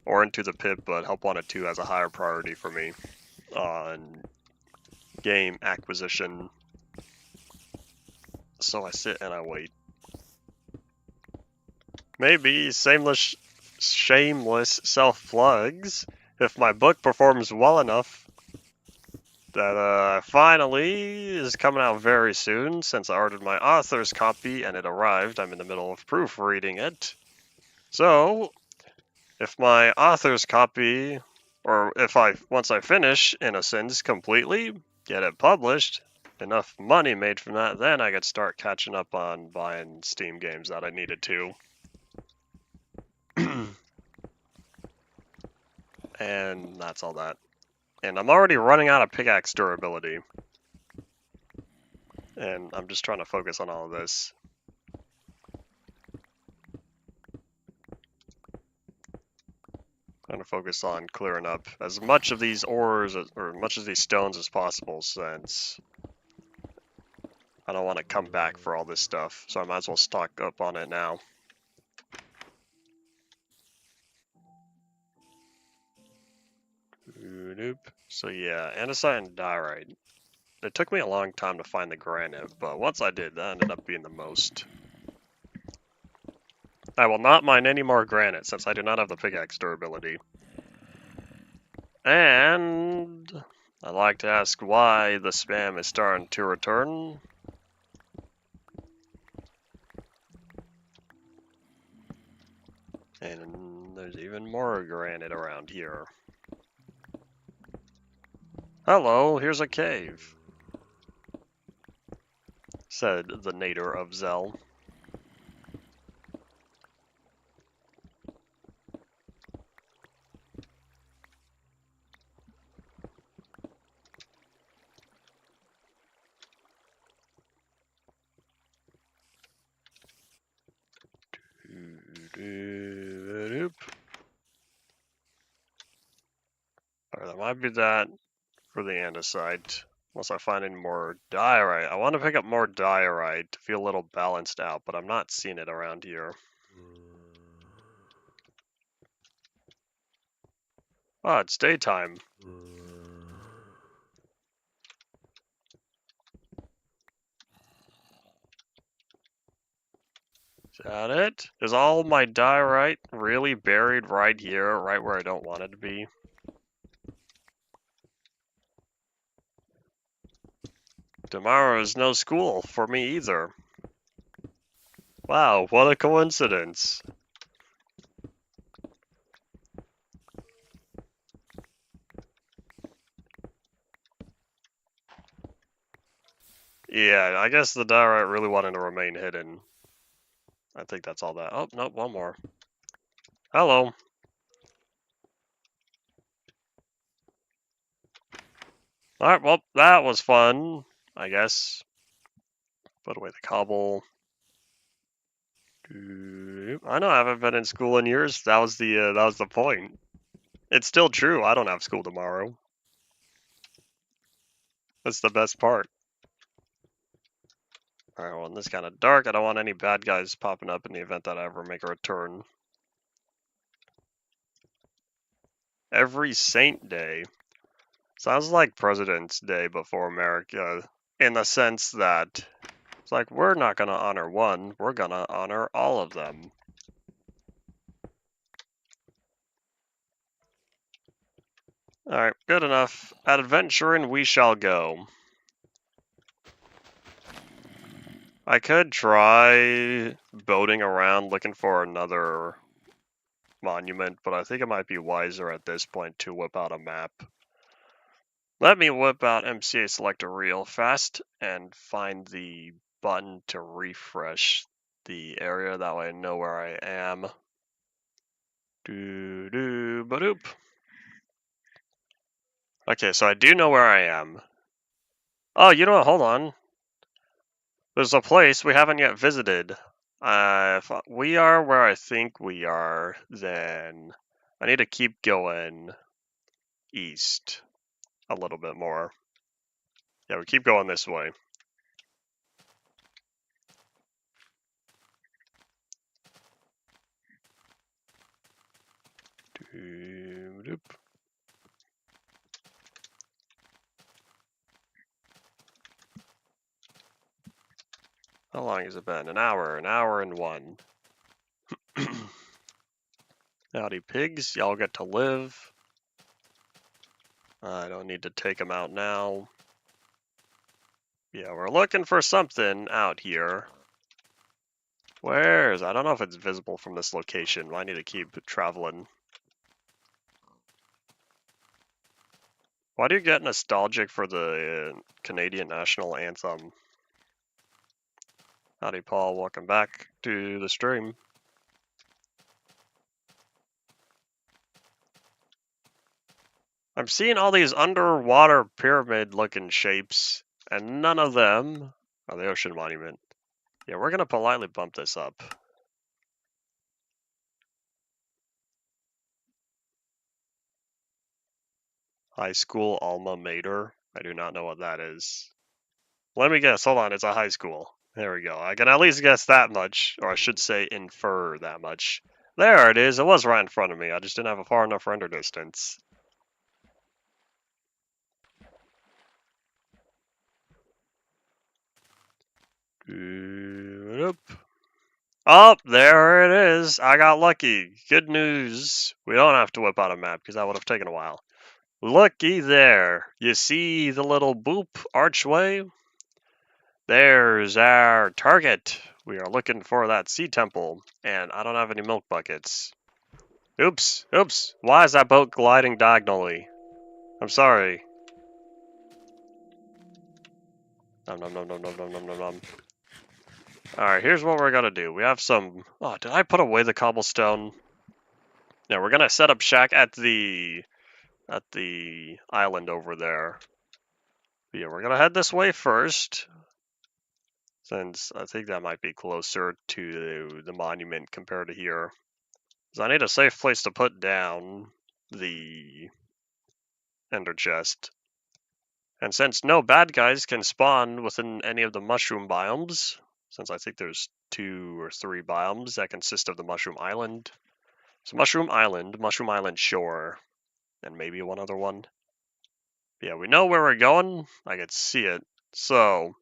or Into the Pit, but Help Wanted 2 has a higher priority for me on game acquisition. So I sit and I wait. Maybe shameless self-plugs. If my book performs well enough, that finally is coming out very soon, since I ordered my author's copy and it arrived. I'm in the middle of proofreading it. So, if my author's copy, or once I finish Innocence completely, get it published, enough money made from that, then I could start catching up on buying Steam games that I needed to. And that's all that. And I'm already running out of pickaxe durability. And I'm just trying to focus on all of this. Trying to focus on clearing up as much of these ores, or much of these stones as possible, since I don't want to come back for all this stuff. So I might as well stock up on it now. So yeah, andesite and diorite. It took me a long time to find the granite, but once I did, that ended up being the most I will not mine any more granite since I do not have the pickaxe durability. And I'd like to ask why the spam is starting to return. And there's even more granite around here. Hello, here's a cave, said the nadir of Zell. Alright, that might be that for the andesite. Unless I find any more diorite. I want to pick up more diorite to feel a little balanced out, but I'm not seeing it around here. Oh, it's daytime. Is that it? Is all my diorite really buried right here, right where I don't want it to be? Tomorrow is no school for me either. Wow, what a coincidence. Yeah, I guess the diorite really wanted to remain hidden. I think that's all that. Oh, nope, one more. Hello. Alright, well, that was fun, I guess. Put away the cobble. I know I haven't been in school in years. That was the point. It's still true. I don't have school tomorrow. That's the best part. Alright, well, this kind of dark. I don't want any bad guys popping up in the event that I ever make a return. Every Saint Day. Sounds like President's Day before America, in the sense that it's like, we're not going to honor one, we're going to honor all of them. Alright, good enough. Adventuring we shall go. I could try boating around looking for another monument, but I think it might be wiser at this point to whip out a map. Let me whip out MCA Selector real fast and find the button to refresh the area. That way I know where I am. Ba-doop. Okay, so I do know where I am. Oh, you know what? Hold on. There's a place we haven't yet visited. If we are where I think we are, then I need to keep going east a little bit more. Yeah, we keep going this way. Doop. How long has it been? An hour and one. Howdy pigs, y'all get to live. I don't need to take them out now. Yeah, we're looking for something out here. Where is? I don't know if it's visible from this location. I need to keep traveling. Why do you get nostalgic for the Canadian national anthem? Howdy, Paul. Welcome back to the stream. I'm seeing all these underwater pyramid-looking shapes, and none of them are the ocean monument. Yeah, we're gonna politely bump this up. High school alma mater. I do not know what that is. Let me guess. Hold on, it's a high school. There we go. I can at least guess that much, or I should say infer that much. There it is. It was right in front of me. I just didn't have a far enough render distance. Oh, there it is. I got lucky. Good news. We don't have to whip out a map because that would have taken a while. Looky there. You see the little boop archway? There's our target. We are looking for that sea temple, and I don't have any milk buckets. Oops, oops. Why is that boat gliding diagonally? I'm sorry. Nom nom nom nom nom nom nom nom nom. Alright, here's what we're gonna do. We have some... Oh, did I put away the cobblestone? Yeah, we're gonna set up shack at the island over there. But yeah, we're gonna head this way first, since I think that might be closer to the monument compared to here. So I need a safe place to put down the ender chest. And since no bad guys can spawn within any of the mushroom biomes, since I think there's 2 or 3 biomes that consist of the Mushroom Island. So Mushroom Island Shore, and maybe one other one. Yeah, we know where we're going. I can see it. So,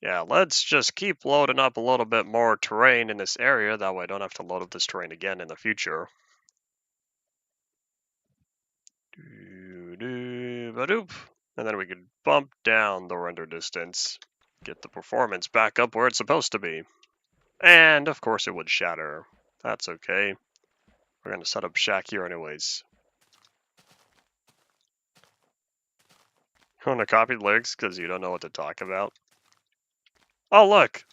yeah, let's just keep loading up a little bit more terrain in this area. That way I don't have to load up this terrain again in the future. Ba-doop. And then we could bump down the render distance. Get the performance back up where it's supposed to be. And, of course, it would shatter. That's okay. We're going to set up shack here anyways. You want to copy lyrics because you don't know what to talk about? Oh, look!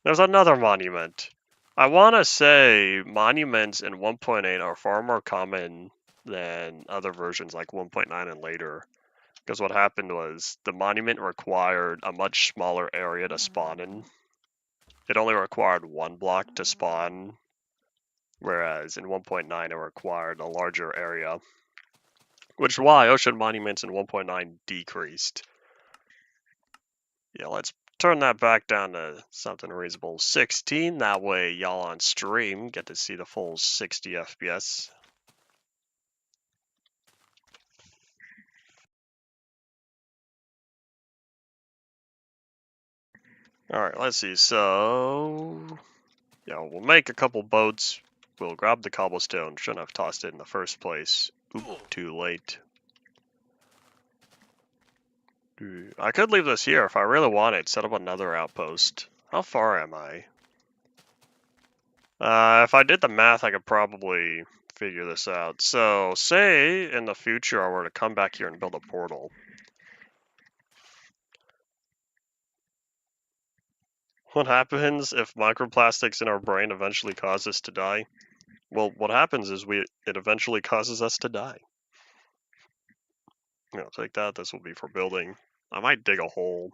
There's another monument. I want to say monuments in 1.8 are far more common than other versions like 1.9 and later. Because what happened was the monument required a much smaller area to spawn in. It only required 1 block to spawn, whereas in 1.9 it required a larger area. Which is why ocean monuments in 1.9 decreased. Yeah, let's turn that back down to something reasonable. 16, that way y'all on stream get to see the full 60 FPS. Alright, let's see, so... Yeah, we'll make a couple boats. We'll grab the cobblestone. Shouldn't have tossed it in the first place. Oop, too late. I could leave this here if I really wanted. Set up another outpost. How far am I? If I did the math, I could probably figure this out. So, say in the future I were to come back here and build a portal. What happens if microplastics in our brain eventually cause us to die? Well, what happens is it eventually causes us to die. Take that. This will be for building. I might dig a hole.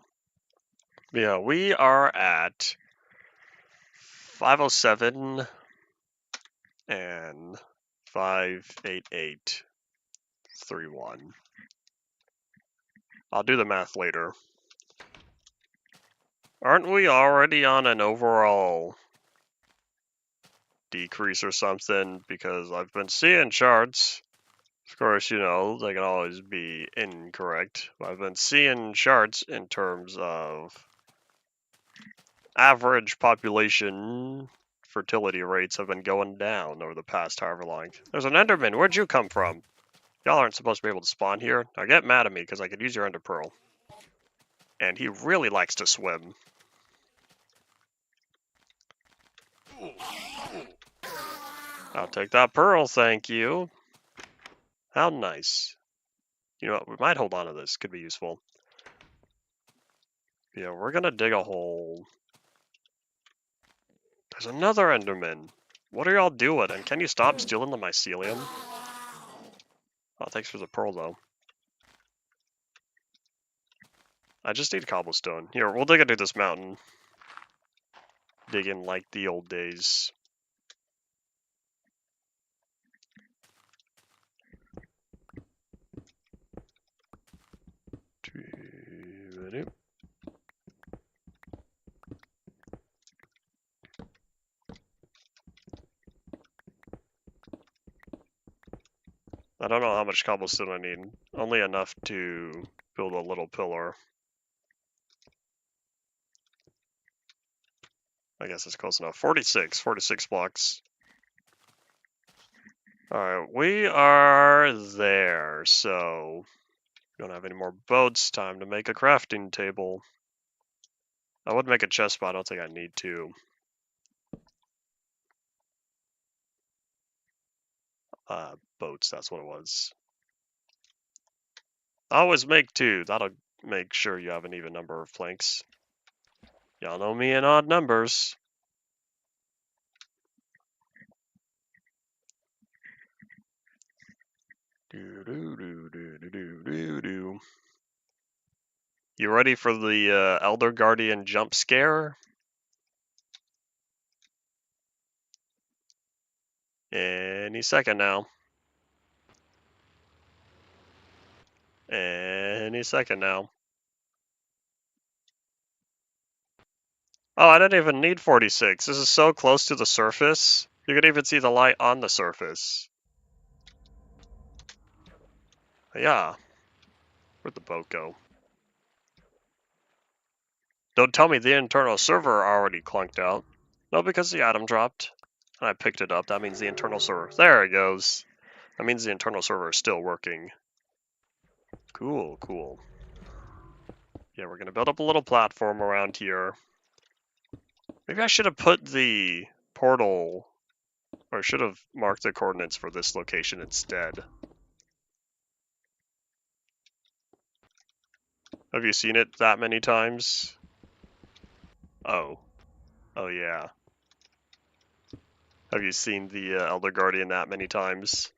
Yeah, we are at 507 and 58831. I'll do the math later. Aren't we already on an overall decrease or something? Because I've been seeing charts. Of course, they can always be incorrect. But I've been seeing charts in terms of average population fertility rates have been going down over the past however long. There's an Enderman. Where'd you come from? Y'all aren't supposed to be able to spawn here. Now get mad at me because I could use your Ender Pearl. And he really likes to swim. I'll take that pearl, thank you. How nice. You know what, we might hold on to this. Could be useful. Yeah, we're gonna dig a hole. There's another Enderman. What are y'all doing? And can you stop stealing the mycelium? Oh, thanks for the pearl, though. I just need cobblestone. Here, we'll dig into this mountain. Dig in like the old days. I don't know how much cobblestone I need. Only enough to build a little pillar. I guess it's close enough. 46 blocks. Alright, we are there, so we don't have any more boats. Time to make a crafting table. I would make a chest, but I don't think I need to. Boats, that's what it was. Always make two. That'll make sure you have an even number of planks. Y'all know me in odd numbers. Do do do do do do do do. You ready for the Elder Guardian jump scare? Any second now. Any second now. Oh, I didn't even need 46. This is so close to the surface. You could even see the light on the surface. Yeah. Where'd the boat go? Don't tell me the internal server already clunked out. No, because the item dropped. And I picked it up. That means the internal server. There it goes. That means the internal server is still working. Cool, cool. Yeah, we're gonna build up a little platform around here. Maybe I should have put the portal, or should have marked the coordinates for this location instead. Have you seen it that many times? Oh. Oh yeah. Have you seen the Elder Guardian that many times?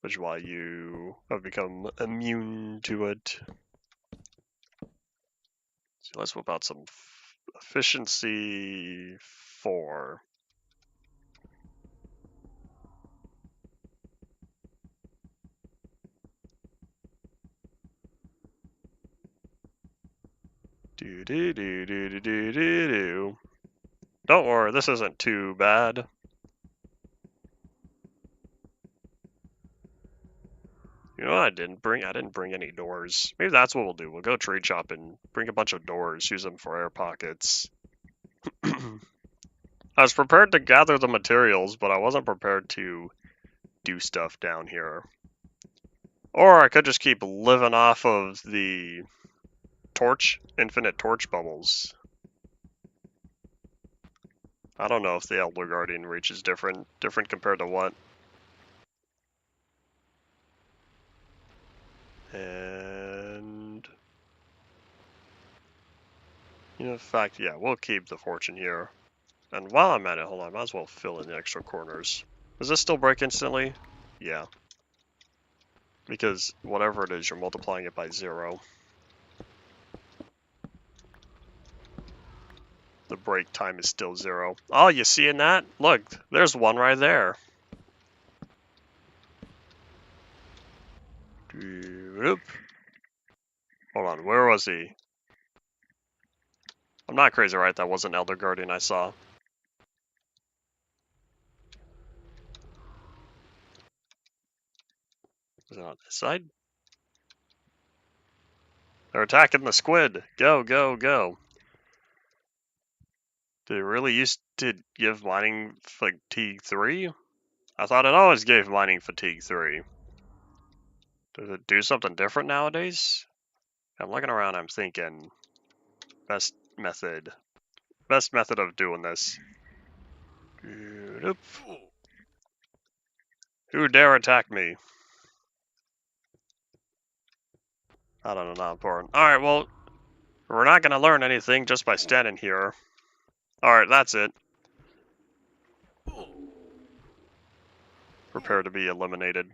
Which is why you have become immune to it. So let's whip out some efficiency 4. Do do do do do do do do. Don't worry, this isn't too bad. You know what I didn't bring? I didn't bring any doors. Maybe that's what we'll do. We'll go trade shop and bring a bunch of doors, use them for air pockets. I was prepared to gather the materials, but I wasn't prepared to do stuff down here. Or I could just keep living off of the infinite torch bubbles. I don't know if the Elder Guardian reach is different compared to what. And in fact, yeah, we'll keep the fortune here. And while I'm at it, hold on, I might as well fill in the extra corners. Does this still break instantly? Yeah. Because whatever it is, you're multiplying it by 0. The break time is still 0. Oh, you seeing that? Look, there's one right there. Hold on, where was he? I'm not crazy, right? That wasn't Elder Guardian I saw. Was it on this side? They're attacking the squid. Go, go, go. Did it really used to give mining fatigue 3? I thought it always gave mining fatigue 3. Does it do something different nowadays? I'm looking around, I'm thinking, best method of doing this. Who dare attack me? I don't know, not important. Alright, well, we're not gonna learn anything just by standing here. Alright, that's it. Prepare to be eliminated.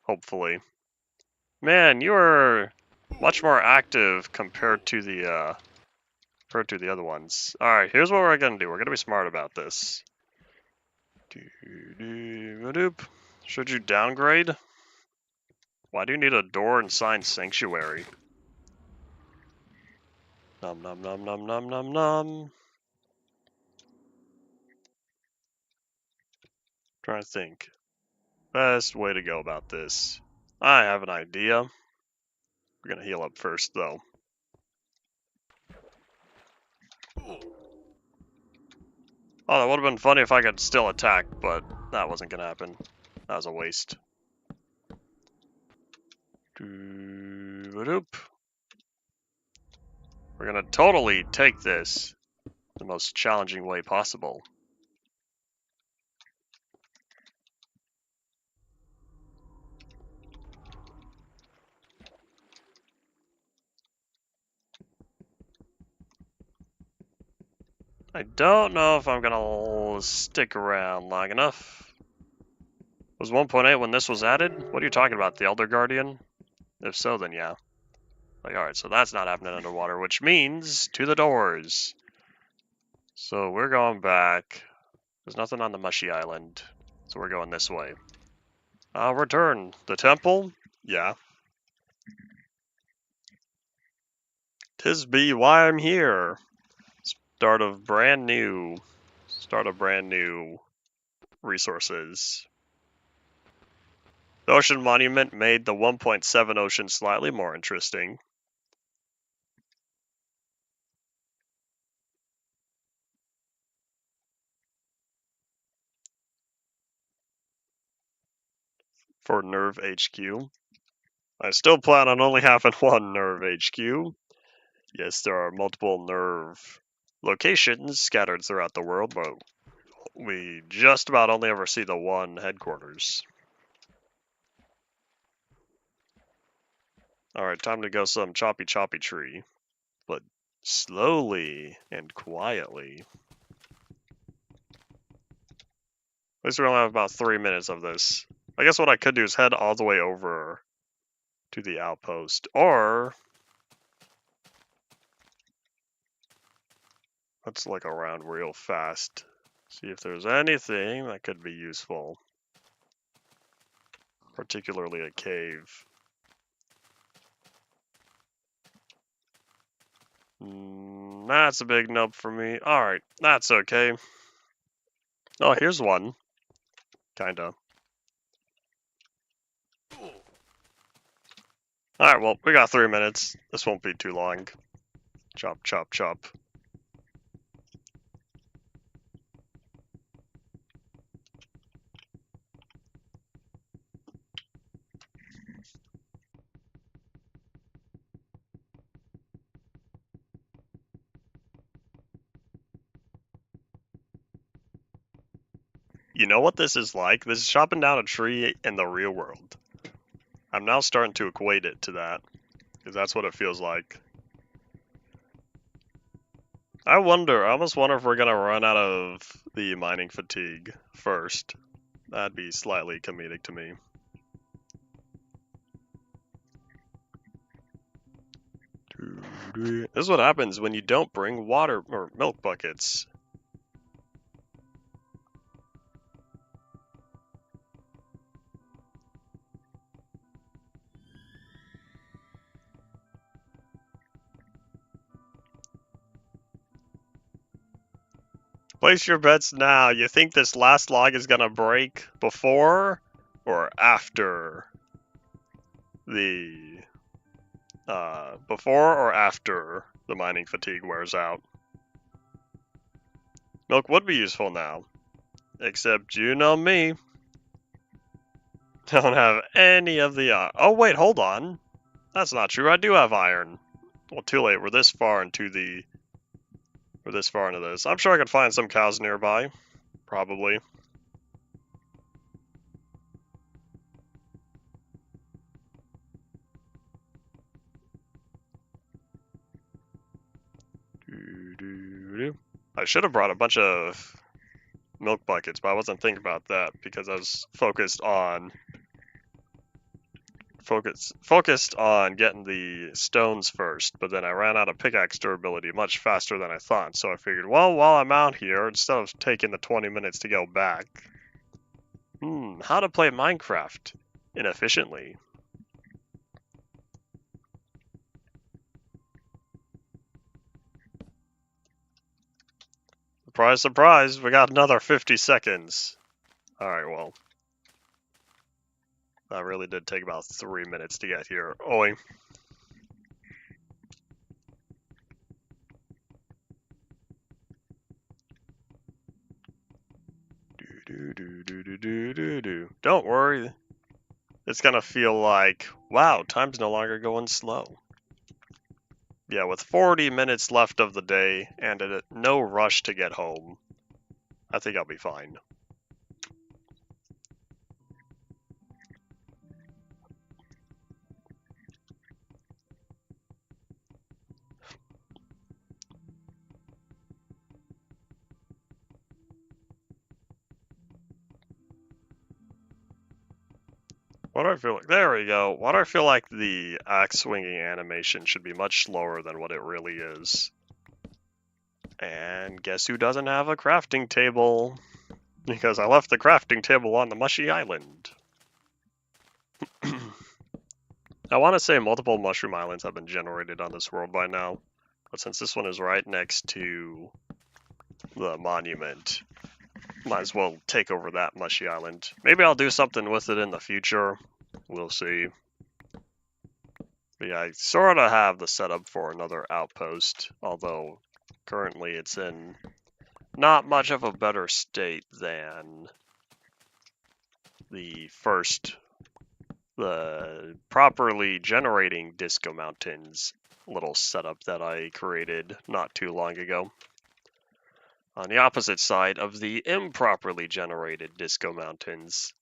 Hopefully. Man, you are much more active compared to the other ones. Alright, here's what we're gonna do. We're gonna be smart about this. Should you downgrade? Why do you need a door and sign sanctuary? Nom nom nom nom nom nom nom. Trying to think. Best way to go about this. I have an idea. We're gonna heal up first, though. Oh, that would have been funny if I could still attack, but that wasn't gonna happen. That was a waste. Doo-doop. We're gonna totally take this the most challenging way possible. I don't know if I'm gonna stick around long enough. Was 1.8 when this was added? What are you talking about, the Elder Guardian? If so, then yeah. Like, alright, so that's not happening underwater, which means to the doors. So we're going back. There's nothing on the Mushy Island, so we're going this way. Return. The temple? Yeah. 'Tis be why I'm here. Start of brand new resources. The Ocean Monument made the 1.7 ocean slightly more interesting. For Nerve HQ. I still plan on only having one Nerve HQ. Yes, there are multiple Nerve locations scattered throughout the world, but we just about only ever see the one headquarters. Alright, time to go some choppy tree. But slowly and quietly. At least we only have about 3 minutes of this. I guess what I could do is head all the way over to the outpost, or let's look around real fast. See if there's anything that could be useful. Particularly a cave. That's a big nope for me. Alright, that's okay. Oh, here's one. Kinda. Alright, well, we got 3 minutes. This won't be too long. Chop, chop, chop. You know what this is like? This is chopping down a tree in the real world. I'm now starting to equate it to that, because that's what it feels like. I almost wonder if we're gonna run out of the mining fatigue first. That'd be slightly comedic to me. This is what happens when you don't bring water or milk buckets. Place your bets now. You think this last log is gonna break before or after the before or after the mining fatigue wears out? Milk would be useful now, except you know me. Don't have any of the oh wait, hold on. That's not true. I do have iron. Well, too late. We're this far into this. I'm sure I could find some cows nearby. Probably. I should have brought a bunch of milk buckets, but I wasn't thinking about that because I was focused on getting the stones first, but then I ran out of pickaxe durability much faster than I thought, so I figured, well, while I'm out here, instead of taking the 20 minutes to go back, how to play Minecraft inefficiently. Surprise, surprise, we got another 50 seconds. Alright, well, that really did take about 3 minutes to get here. Oi. Don't worry. It's gonna feel like, wow, time's no longer going slow. Yeah, with 40 minutes left of the day and no rush to get home, I think I'll be fine. Why do I feel like, there we go. Why do I feel like the axe swinging animation should be much slower than what it really is? And guess who doesn't have a crafting table? Because I left the crafting table on the mushy island. I want to say multiple mushroom islands have been generated on this world by now, but since this one is right next to the monument, might as well take over that mushy island. Maybe I'll do something with it in the future. We'll see. But yeah, I sort of have the setup for another outpost, although currently it's in not much of a better state than the properly generating Disco Mountains little setup that I created not too long ago. On the opposite side of the improperly generated Disco Mountains.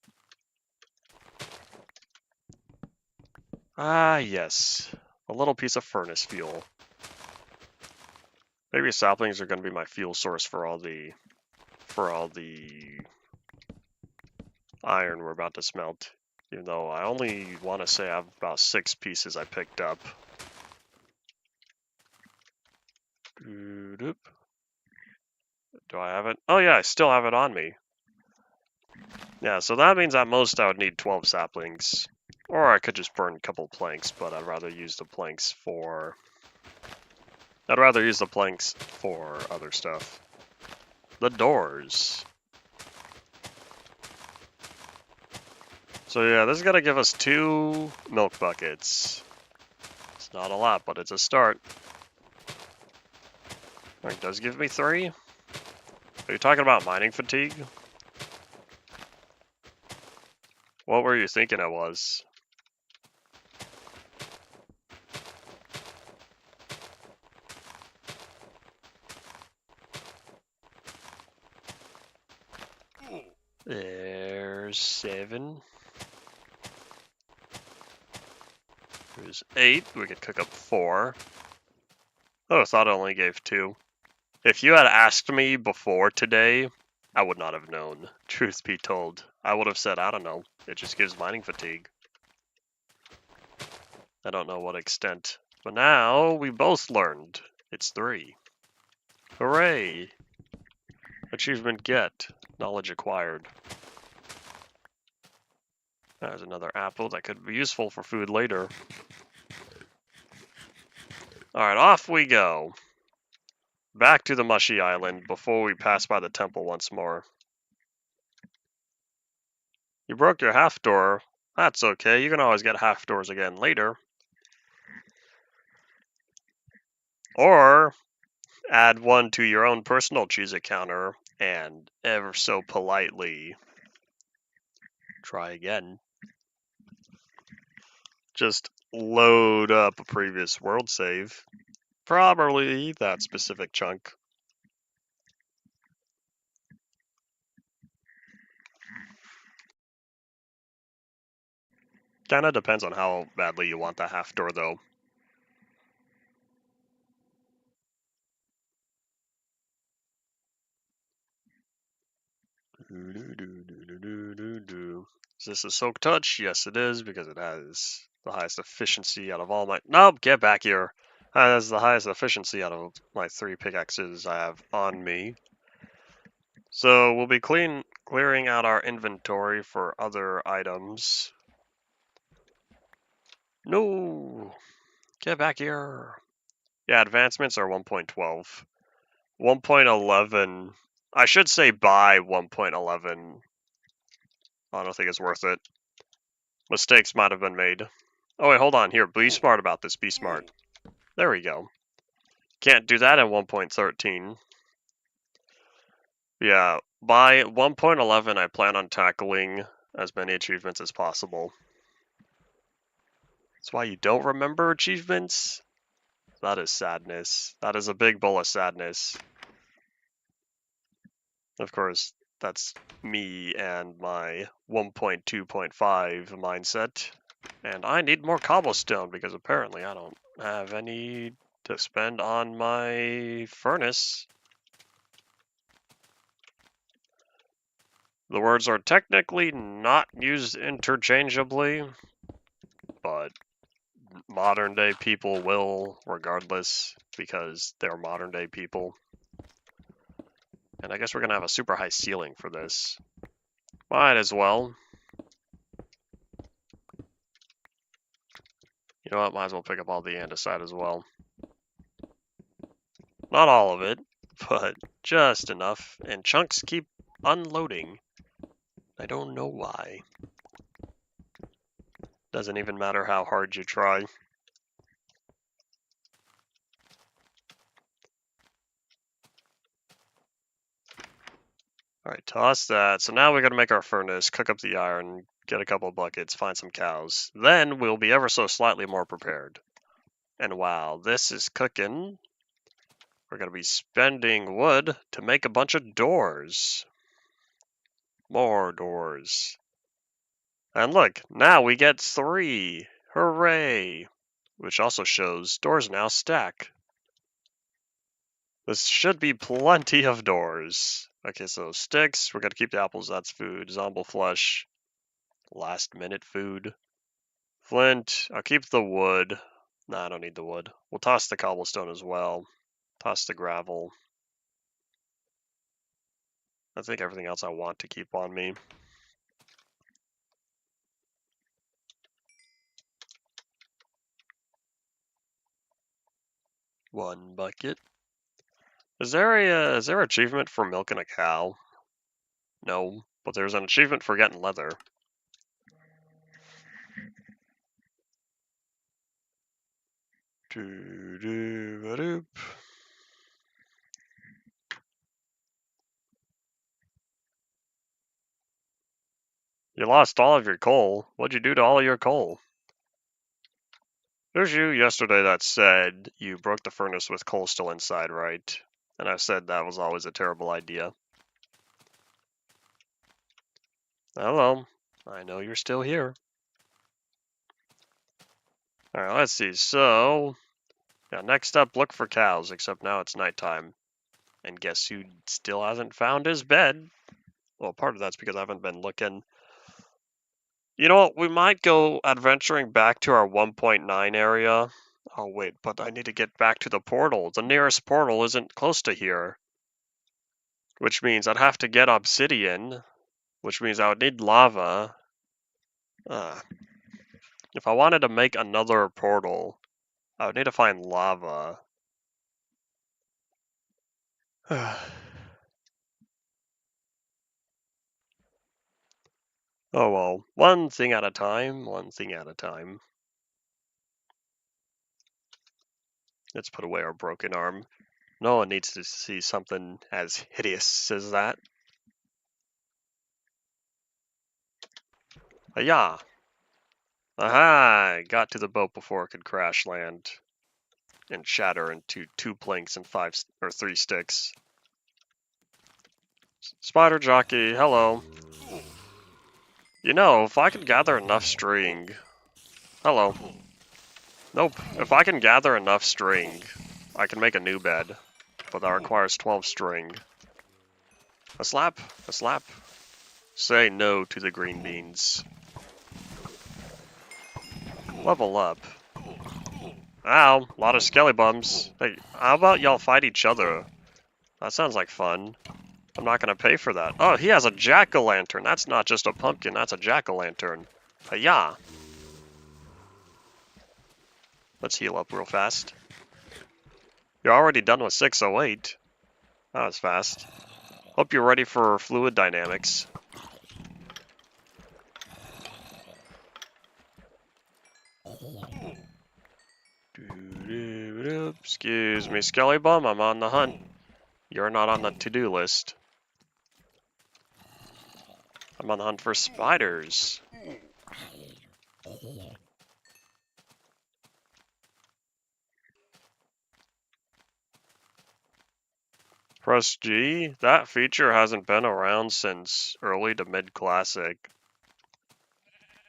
Ah, yes. A little piece of furnace fuel. Maybe saplings are going to be my fuel source for all the iron we're about to smelt. Even though I only want to say I have about 6 pieces I picked up. Do I have it? Oh yeah, I still have it on me. Yeah, so that means at most I would need 12 saplings. Or I could just burn a couple planks, but I'd rather use the planks for other stuff. The doors. So yeah, this is gonna give us 2 milk buckets. It's not a lot, but it's a start. It does give me 3. Are you talking about mining fatigue? What were you thinking it was? There's 7. There's 8. We could cook up 4. Oh, I thought it only gave 2. If you had asked me before today, I would not have known. Truth be told, I would have said, I don't know. It just gives mining fatigue. I don't know what extent. But now we both learned. It's 3. Hooray! Achievement get. Knowledge acquired. There's another apple that could be useful for food later. Alright, off we go. Back to the mushy island before we pass by the temple once more. You broke your half door. That's okay, you can always get half doors again later. Or add one to your own personal Cheez-It counter and ever so politely try again. Just load up a previous world save. Probably that specific chunk. Kinda depends on how badly you want the half door though. Is this a soak touch? Yes it is, because it has the highest efficiency out of all my... Nope, get back here! It has the highest efficiency out of my 3 pickaxes I have on me. So we'll be clearing out our inventory for other items. No! Get back here! Yeah, advancements are 1.12. 1.11... I should say by 1.11. I don't think it's worth it. Mistakes might have been made. Oh wait, hold on. Here, be smart about this. Be smart. There we go. Can't do that in 1.13. Yeah, by 1.11, I plan on tackling as many achievements as possible. That's why you don't remember achievements? That is sadness. That is a big bowl of sadness. Of course, that's me and my 1.2.5 mindset. And I need more cobblestone because apparently I don't have any to spend on my furnace. The words are technically not used interchangeably, but modern day people will regardless because they're modern day people. And I guess we're gonna have a super high ceiling for this. Might as well. You know what, might as well pick up all the andesite as well. Not all of it, but just enough. And chunks keep unloading. I don't know why. Doesn't even matter how hard you try. Alright, toss that. So now we gotta make our furnace, cook up the iron, get a couple of buckets, find some cows. Then we'll be ever so slightly more prepared. And while this is cooking, we're gonna be spending wood to make a bunch of doors. More doors. And look, now we get 3. Hooray! Which also shows doors now stack. This should be plenty of doors. Okay, so sticks, we're gonna keep the apples, that's food. Zombie flesh, last minute food. Flint, I'll keep the wood. Nah, I don't need the wood. We'll toss the cobblestone as well. Toss the gravel. I think everything else I want to keep on me. One bucket. Is there an achievement for milking a cow? No, but there's an achievement for getting leather. Doo-doo-ba-doop. You lost all of your coal. What'd you do to all of your coal? There's you yesterday that said you broke the furnace with coal still inside, right? And I said that was always a terrible idea. Hello. I know you're still here. Alright, let's see. So, yeah, next up, look for cows, except now it's nighttime. And guess who still hasn't found his bed? Well, part of that's because I haven't been looking. You know what? We might go adventuring back to our 1.9 area. Oh, wait, but I need to get back to the portal. The nearest portal isn't close to here. Which means I'd have to get obsidian, which means I would need lava. If I wanted to make another portal, I would need to find lava. Oh well, one thing at a time, one thing at a time. Let's put away our broken arm. No one needs to see something as hideous as that. Ayah! Aha! Got to the boat before it could crash land and shatter into 2 planks and 3 sticks. Spider jockey, hello. You know, if I could gather enough string... Hello. Nope. If I can gather enough string, I can make a new bed. But that requires 12 string. A slap? A slap? Say no to the green beans. Level up. Ow, a lot of skelly bums. Hey, how about y'all fight each other? That sounds like fun. I'm not gonna pay for that. Oh, he has a jack-o'-lantern. That's not just a pumpkin, that's a jack-o'-lantern. Hiya! Let's heal up real fast. You're already done with 608. That was fast. Hope you're ready for fluid dynamics. Excuse me, Skelly Bum, I'm on the hunt. You're not on the to-do list. I'm on the hunt for spiders. Press G? That feature hasn't been around since early to mid-classic.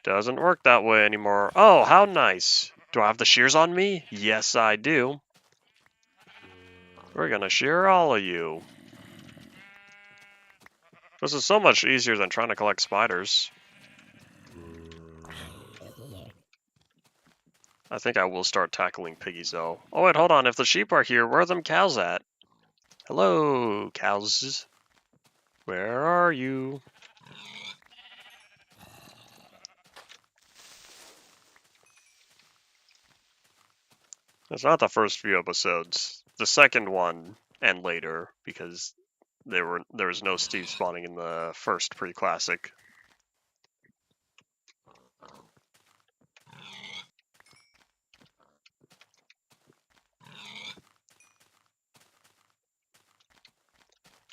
Doesn't work that way anymore. Oh, how nice. Do I have the shears on me? Yes, I do. We're gonna shear all of you. This is so much easier than trying to collect spiders. I think I will start tackling piggies though. Oh wait, hold on. If the sheep are here, where are them cows at? Hello, cows. Where are you? It's not the first few episodes. The second one and later, because there was no Steve spawning in the first pre-classic.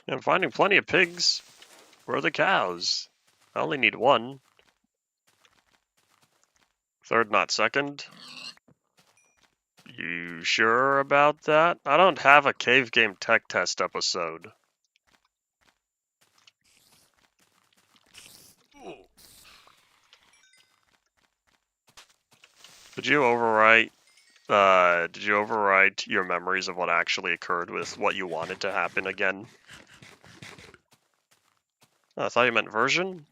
I'm finding plenty of pigs. Where are the cows? I only need one. Third, not second. You sure about that? I don't have a cave game tech test episode. Did you overwrite your memories of what actually occurred with what you wanted to happen again? I thought you meant version?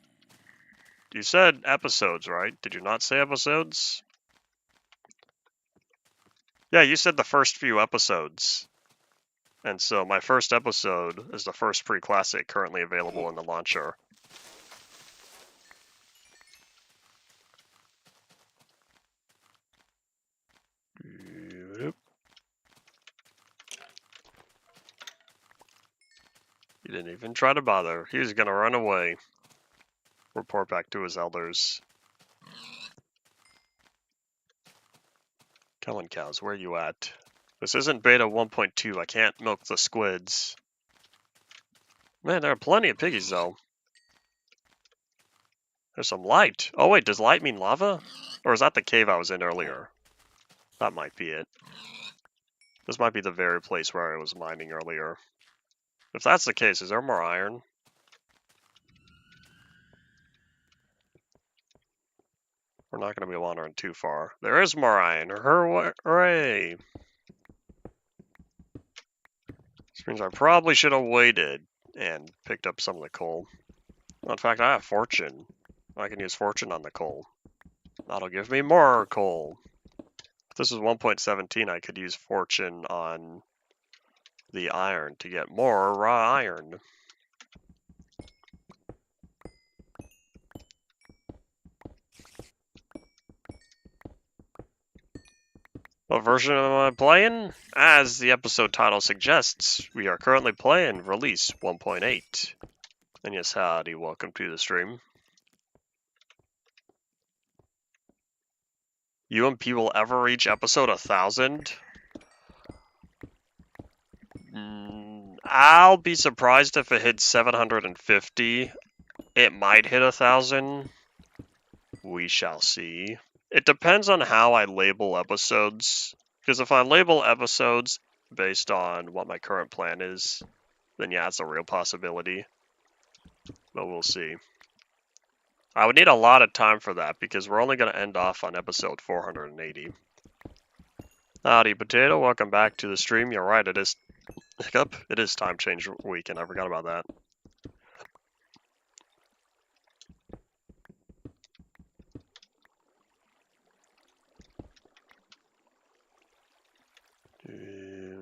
You said episodes, right? Did you not say episodes? Yeah, you said the first few episodes. And so my first episode is the first pre-classic currently available in the launcher. He didn't even try to bother. He was gonna run away. Report back to his elders. Come on, cows, where are you at? This isn't beta 1.2. I can't milk the squids. Man, there are plenty of piggies, though. There's some light. Oh, wait, does light mean lava? Or is that the cave I was in earlier? That might be it. This might be the very place where I was mining earlier. If that's the case, is there more iron? We're not going to be wandering too far. There is more iron. Hooray! This means I probably should have waited and picked up some of the coal. Well, in fact, I have fortune. I can use fortune on the coal. That'll give me more coal. If this is 1.17, I could use fortune on the iron to get more raw iron. What version am I playing? As the episode title suggests, we are currently playing release 1.8. And yes, howdy, welcome to the stream. UMP will ever reach episode 1000? I'll be surprised if it hits 750. It might hit 1000. We shall see. It depends on how I label episodes. Because if I label episodes based on what my current plan is, then yeah, it's a real possibility. But we'll see. I would need a lot of time for that because we're only going to end off on episode 480. Howdy, Potato. Welcome back to the stream. You're right, it is Hiccup. It is time change weekend. I forgot about that.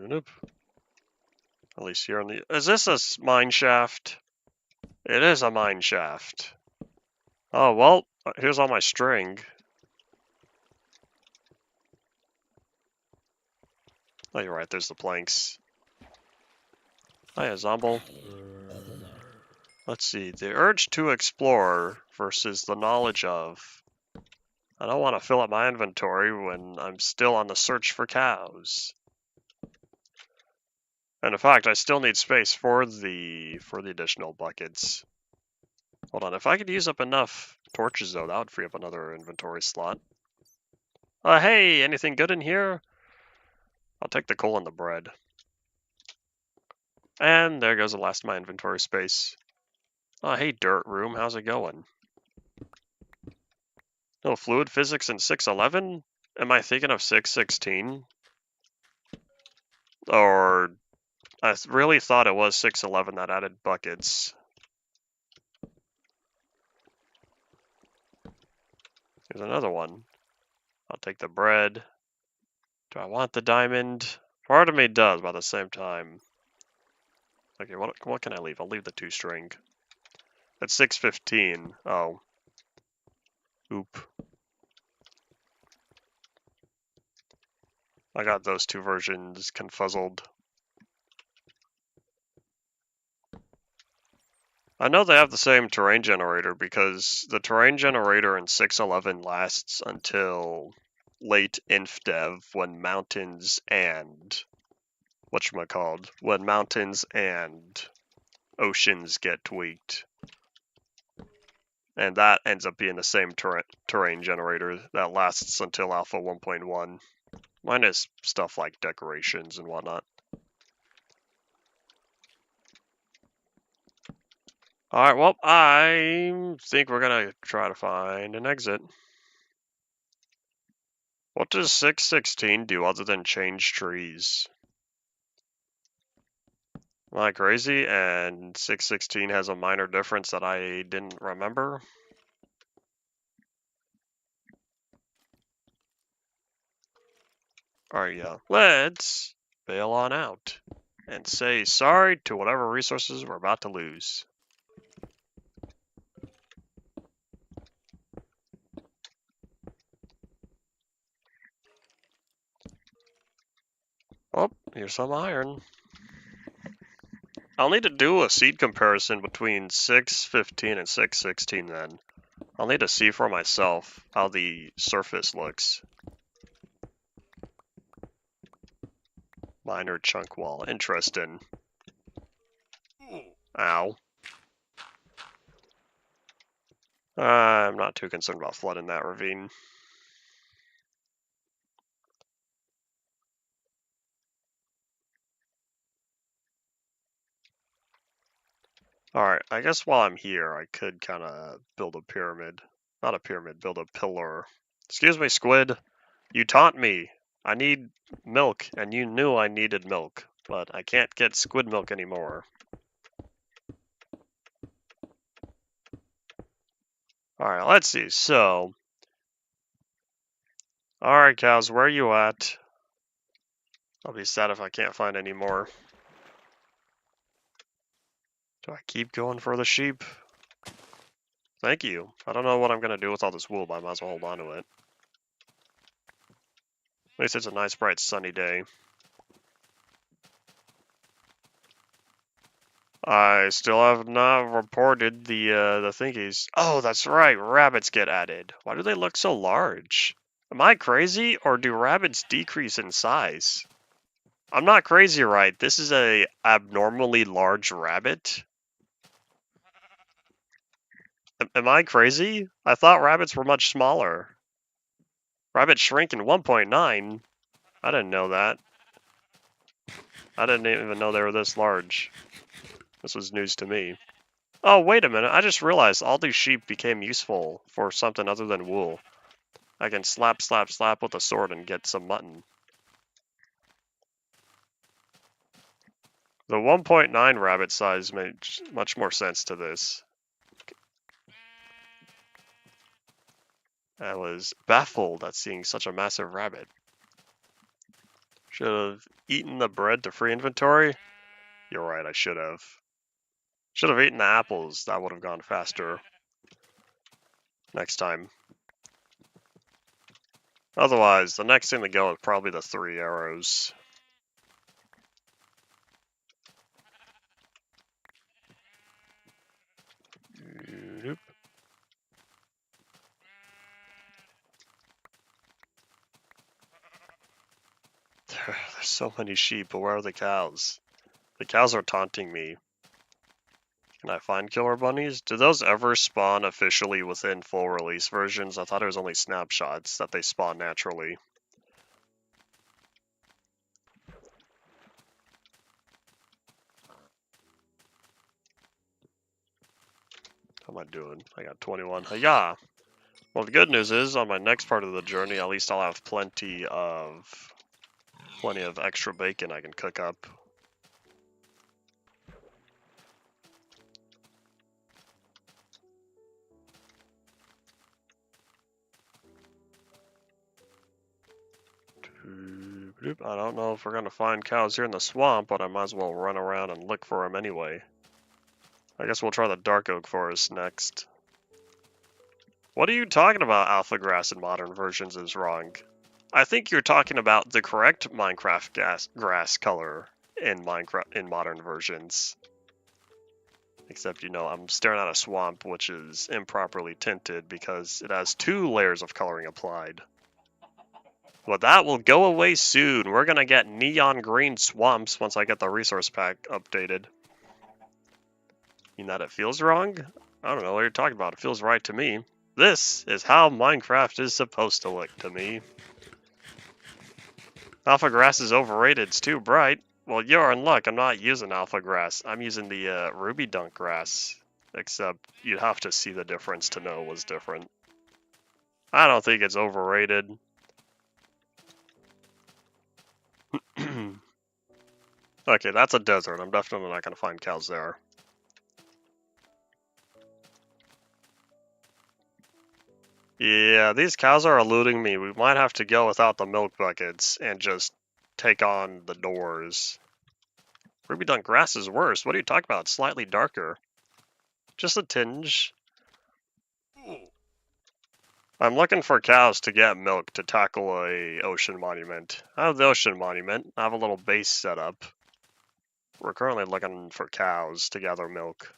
Nope. At least here on the... Is this a mine shaft? It is a mine shaft. Oh, well, here's all my string. Oh, you're right, there's the planks. Hiya, Zomble. Let's see, the urge to explore versus the knowledge of. I don't want to fill up my inventory when I'm still on the search for cows. And in fact, I still need space for the additional buckets. Hold on, if I could use up enough torches though, that would free up another inventory slot. Hey, anything good in here? I'll take the coal and the bread. And there goes the last of my inventory space. Hey dirt room, how's it going? No fluid physics in 611? Am I thinking of 616? Or I really thought it was 611 that added buckets. Here's another one. I'll take the bread. Do I want the diamond? Part of me does, but at the same time. Okay, what can I leave? I'll leave the 2-string. At 615. Oh. Oop. I got those two versions confuzzled. I know they have the same terrain generator because the terrain generator in 611 lasts until late InfDev when mountains and when mountains and oceans get tweaked. And that ends up being the same terrain generator that lasts until Alpha 1.1. Minus stuff like decorations and whatnot. Alright, well, I think we're gonna try to find an exit. What does 616 do other than change trees? Am I crazy? And 616 has a minor difference that I didn't remember? Alright, yeah. Let's bail on out and say sorry to whatever resources we're about to lose. Oh, here's some iron. I'll need to do a seed comparison between 615 and 616 then. I'll need to see for myself how the surface looks. Minor chunk wall. Interesting. Ow. I'm not too concerned about flooding that ravine. Alright, I guess while I'm here, I could kind of build a pyramid. Not a pyramid, build a pillar. Excuse me, squid. You taunt me. I need milk, and you knew I needed milk, but I can't get squid milk anymore. Alright, let's see. So, alright, cows, where are you at? I'll be sad if I can't find any more. Do I keep going for the sheep? Thank you. I don't know what I'm going to do with all this wool, but I might as well hold on to it. At least it's a nice, bright, sunny day. I still have not reported the thingies. Oh, that's right, rabbits get added. Why do they look so large? Am I crazy, or do rabbits decrease in size? I'm not crazy, right? This is a abnormally large rabbit? Am I crazy? I thought rabbits were much smaller. Rabbits shrink in 1.9? I didn't know that. I didn't even know they were this large. This was news to me. Oh, wait a minute. I just realized all these sheep became useful for something other than wool. I can slap, slap, slap with a sword and get some mutton. The 1.9 rabbit size makes much more sense to this. I was baffled at seeing such a massive rabbit. Should have eaten the bread to free inventory? You're right, I should have. Should have eaten the apples. That would have gone faster. Next time. Otherwise, the next thing to go is probably the 3 arrows. Nope. There's so many sheep, but where are the cows? The cows are taunting me. Can I find killer bunnies? Do those ever spawn officially within full release versions? I thought it was only snapshots that they spawn naturally. How am I doing? I got 21. Yeah. Well, the good news is, on my next part of the journey, at least I'll have plenty of extra bacon I can cook up. I don't know if we're gonna find cows here in the swamp, but I might as well run around and look for them anyway. I guess we'll try the dark oak forest next. What are you talking about? Alpha grass in modern versions is wrong. I think you're talking about the correct Minecraft grass color in modern versions. Except, you know, I'm staring at a swamp which is improperly tinted because it has 2 layers of coloring applied. But that will go away soon. We're gonna get neon green swamps once I get the resource pack updated. Mean that it feels wrong? I don't know what you're talking about. It feels right to me. This is how Minecraft is supposed to look to me. Alpha grass is overrated. It's too bright. Well, you're in luck. I'm not using alpha grass. I'm using the ruby dunk grass. Except you'd have to see the difference to know it was different. I don't think it's overrated. Okay, that's a desert. I'm definitely not going to find cows there. Yeah, these cows are eluding me. We might have to go without the milk buckets and just take on the doors. Ruby dunk grass is worse. What are you talking about? It's slightly darker. Just a tinge. I'm looking for cows to get milk to tackle a ocean monument. I have the ocean monument. I have a little base set up. We're currently looking for cows to gather milk.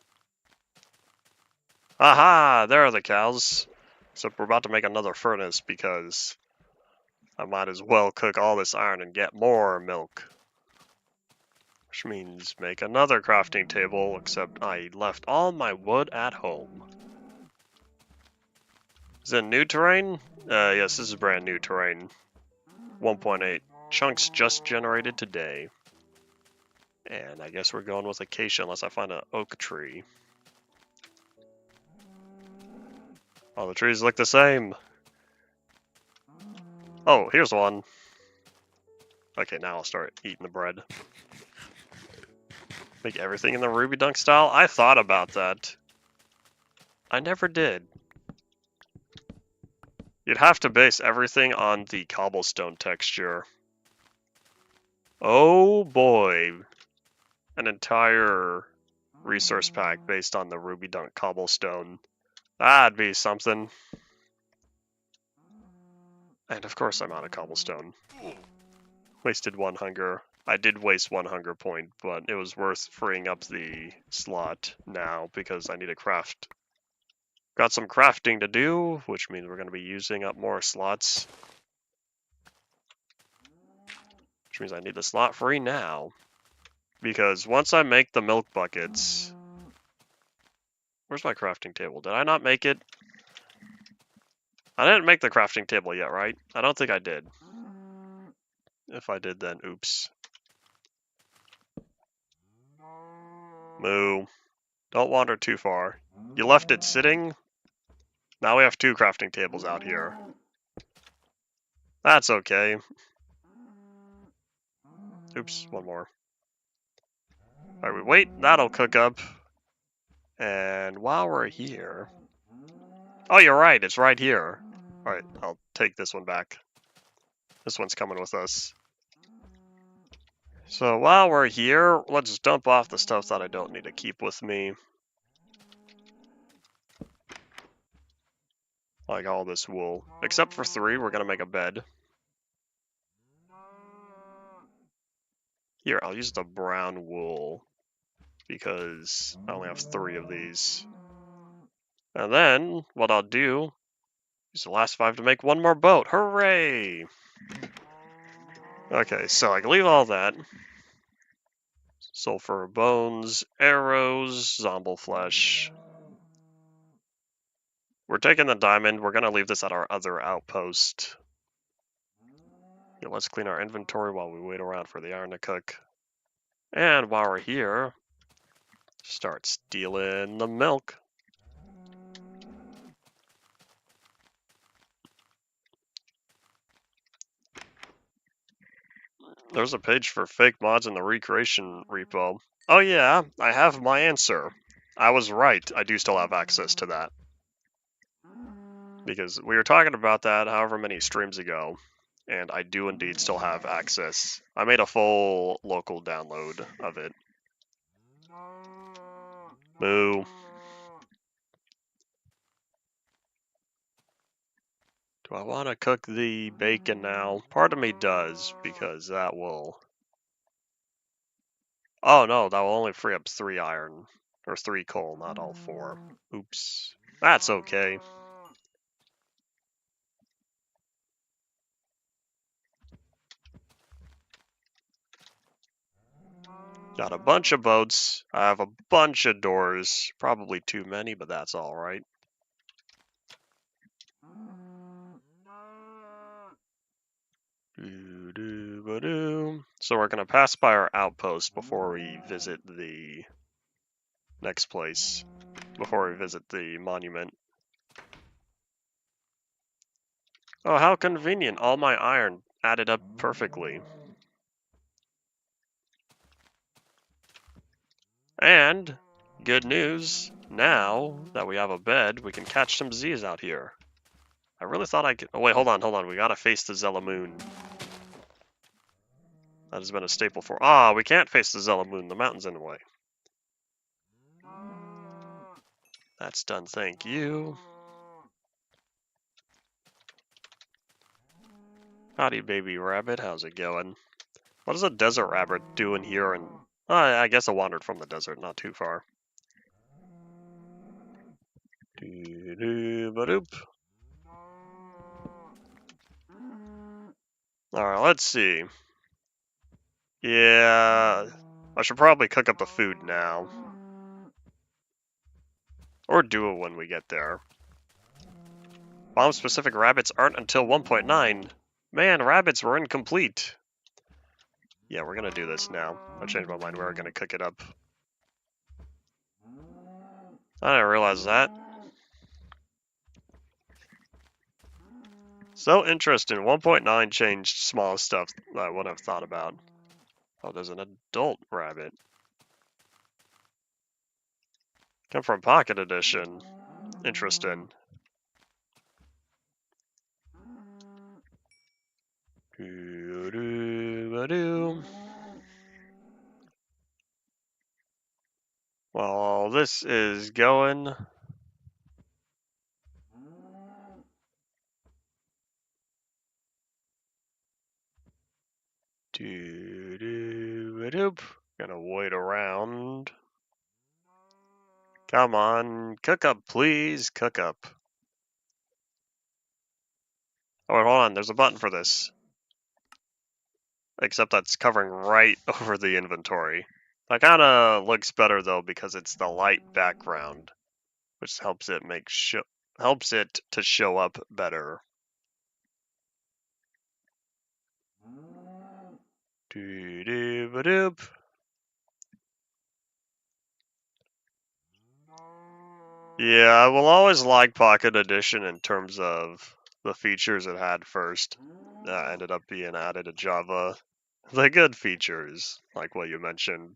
Aha! There are the cows. Except we're about to make another furnace because I might as well cook all this iron and get more milk. Which means make another crafting table, except I left all my wood at home. Is it new terrain? Yes, this is brand new terrain. 1.8. Chunks just generated today. And I guess we're going with acacia unless I find an oak tree. All the trees look the same. Oh, here's one. Okay, now I'll start eating the bread. Make everything in the Ruby Dunk style? I thought about that. I never did. You'd have to base everything on the cobblestone texture. Oh boy. An entire resource pack based on the Ruby Dunk cobblestone. That'd be something. And of course I'm out of cobblestone. Wasted 1 hunger. I did waste 1 hunger point, but it was worth freeing up the slot now because I need to craft. Got some crafting to do, which means we're going to be using up more slots. Which means I need the slot free now. Because once I make the milk buckets... Where's my crafting table? Did I not make it? I didn't make the crafting table yet, right? I don't think I did. If I did, then oops. Moo. Don't wander too far. You left it sitting? Now we have 2 crafting tables out here. That's okay. Oops, 1 more. Alright, we wait. That'll cook up. And while we're here... Oh, you're right. It's right here. Alright, I'll take this one back. This one's coming with us. So while we're here, let's dump off the stuff that I don't need to keep with me. Like all this wool. Except for 3, we're gonna make a bed. Here, I'll use the brown wool. Because I only have 3 of these. And then, what I'll do, use the last 5 to make 1 more boat. Hooray! Okay, so I can leave all that. Sulfur bones, arrows, zombie flesh. We're taking the diamond. We're going to leave this at our other outpost. Yeah, let's clean our inventory while we wait around for the iron to cook. And while we're here, start stealing the milk. There's a page for fake mods in the recreation repo. Oh yeah, I have my answer. I was right. I do still have access to that. Because we were talking about that however many streams ago, and I do indeed still have access. I made a full local download of it. Moo. Do I want to cook the bacon now? Part of me does, because that will... Oh no, that will only free up 3 iron. Or 3 coal, not all 4. Oops. That's okay. Got a bunch of boats. I have a bunch of doors. Probably too many, but that's alright. So we're going to pass by our outpost before we visit the next place. Before we visit the monument. Oh, how convenient. All my iron added up perfectly. And, good news, now that we have a bed, we can catch some Z's out here. I really thought I could... Oh, wait, hold on. We gotta face the Zelamoon. That has been a staple for... Ah, we can't face the Zelamoon. The mountain's in the way. That's done, thank you. Howdy, baby rabbit. How's it going? What is a desert rabbit doing here? And I guess I wandered from the desert, not too far. Doo-doo-ba-doop. Alright, let's see. Yeah, I should probably cook up the food now. Or do it when we get there. Bomb-specific rabbits aren't until 1.9. Man, rabbits were incomplete. Yeah, we're gonna do this now. I changed my mind. We're gonna cook it up. I didn't realize that. So interesting. 1.9 changed small stuff that I wouldn't have thought about. Oh, there's an adult rabbit. Come from Pocket Edition. Interesting. Doo-doo-ba-doo. While this is going... Doo-doo-ba-doop. Gonna wait around. Come on, cook up, please, cook up. Oh, wait, hold on, there's a button for this. Except that's covering right over the inventory. That kinda looks better though because it's the light background, which helps it helps it to show up better. Doo-doo-ba-doop. Yeah, I will always like Pocket Edition in terms of the features it had first. That ended up being added to Java. The good features, like what you mentioned.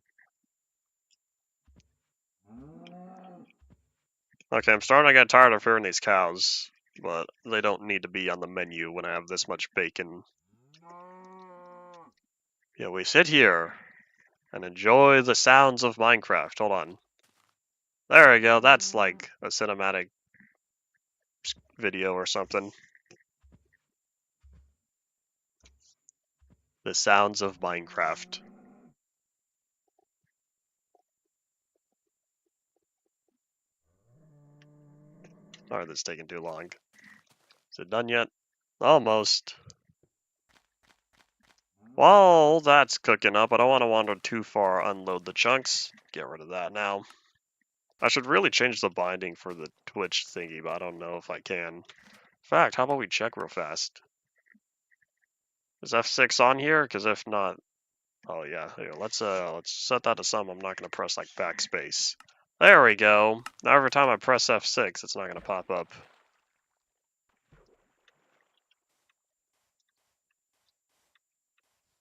Okay, I'm starting to get tired of hearing these cows, but they don't need to be on the menu when I have this much bacon. Yeah, we sit here and enjoy the sounds of Minecraft. Hold on. There we go, that's like a cinematic video or something. The sounds of Minecraft. Alright, that's taking too long. Is it done yet? Almost. While that's cooking up, I don't want to wander too far, unload the chunks. Get rid of that now. I should really change the binding for the Twitch thingy, but I don't know if I can. In fact, how about we check real fast? Is F6 on here? Because if not, oh yeah, here, let's set that to some. I'm not gonna press like backspace. There we go. Now every time I press F6, it's not gonna pop up.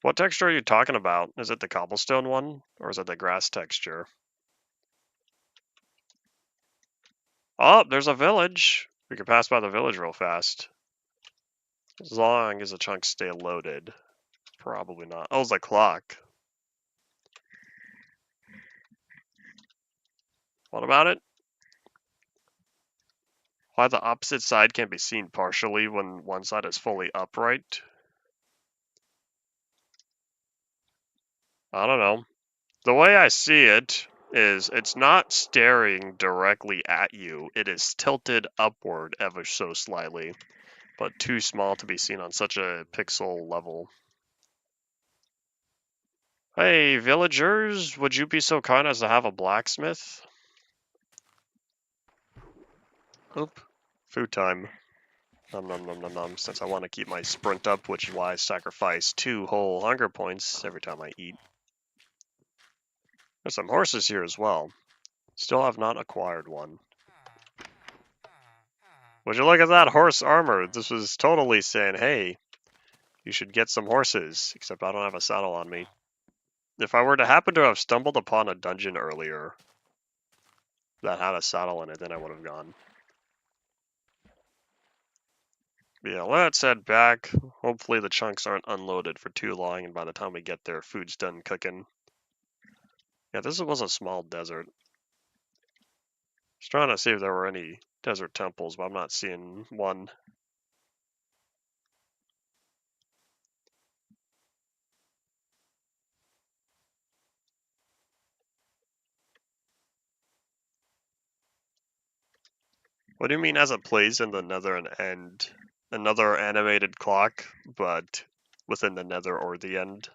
What texture are you talking about? Is it the cobblestone one, or is it the grass texture? Oh, there's a village. We can pass by the village real fast. As long as the chunks stay loaded. Probably not. Oh, it's a clock. What about it? Why the opposite side can't be seen partially when one side is fully upright? I don't know. The way I see it is it's not staring directly at you. It is tilted upward ever so slightly, but too small to be seen on such a pixel level. Hey, villagers, would you be so kind as to have a blacksmith? Oop. Food time. Nom nom nom nom nom, since I want to keep my sprint up, which is why I sacrifice 2 whole hunger points every time I eat. There's some horses here as well. Still have not acquired one. Would you look at that horse armor? This was totally saying, hey, you should get some horses, except I don't have a saddle on me. If I were to happen to have stumbled upon a dungeon earlier that had a saddle in it, then I would have gone. Yeah, let's head back. Hopefully the chunks aren't unloaded for too long, and by the time we get there, food's done cooking. Yeah, this was a small desert. Just trying to see if there were any desert temples, but I'm not seeing one. What do you mean as it plays in the nether and end? Another animated clock, but within the nether or the end?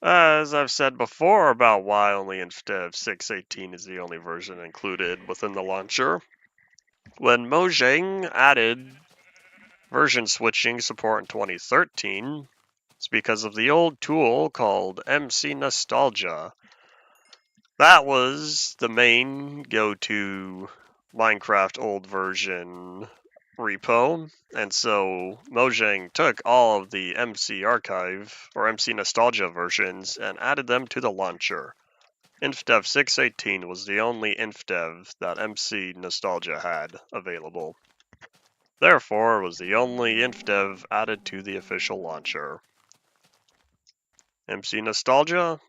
As I've said before about why only Instev 618 is the only version included within the launcher, when Mojang added version switching support in 2013, it's because of the old tool called MC Nostalgia. That was the main go-to Minecraft old version repo, and so Mojang took all of the MC archive or MC Nostalgia versions and added them to the launcher. InfDev 618 was the only InfDev that MC Nostalgia had available. Therefore, it was the only InfDev added to the official launcher. MC Nostalgia?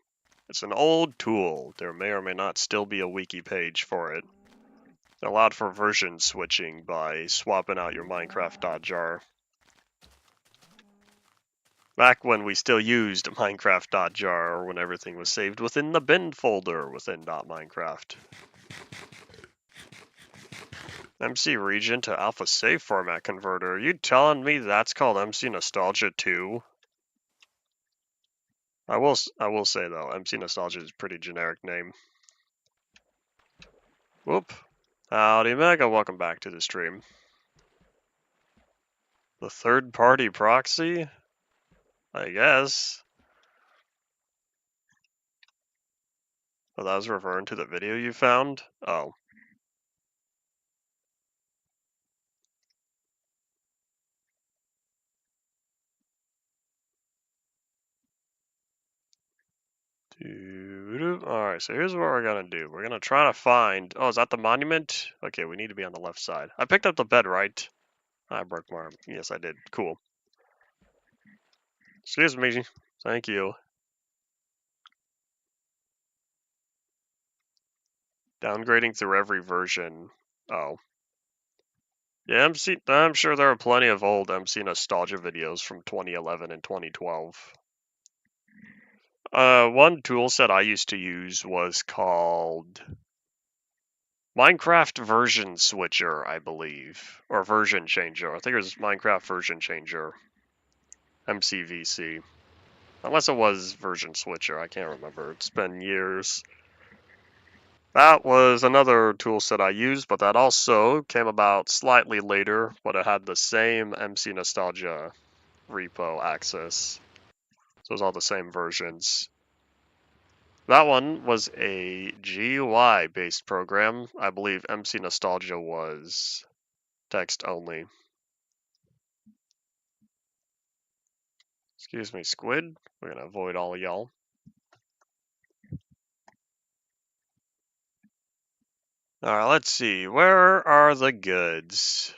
It's an old tool. There may or may not still be a wiki page for it. It allowed for version switching by swapping out your Minecraft.jar. Back when we still used Minecraft.jar, or when everything was saved within the bin folder within .minecraft. MC region to alpha save format converter. Are you telling me that's called MC Nostalgia too? I will say though, MC Nostalgia is a pretty generic name. Whoop. Howdy Mega, welcome back to the stream. The third party proxy? I guess. Oh, that was referring to the video you found? Oh. Alright, so here's what we're gonna do. We're gonna try to find... Oh, is that the monument? Okay, we need to be on the left side. I picked up the bed, right? I broke my arm. Yes, I did. Cool. Excuse me. Thank you. Downgrading through every version. Oh. Yeah, I'm sure there are plenty of old MC Nostalgia videos from 2011 and 2012. One tool set I used to use was called Minecraft version switcher, I believe. Or version changer. I think it was Minecraft version changer. MCVC. Unless it was version switcher, I can't remember. It's been years. That was another toolset I used, but that also came about slightly later, but it had the same MC Nostalgia repo access. So it was all the same versions. That one was a GUI-based program. I believe MC Nostalgia was text only. Excuse me, Squid. We're gonna avoid all y'all. Alright, let's see. Where are the goods?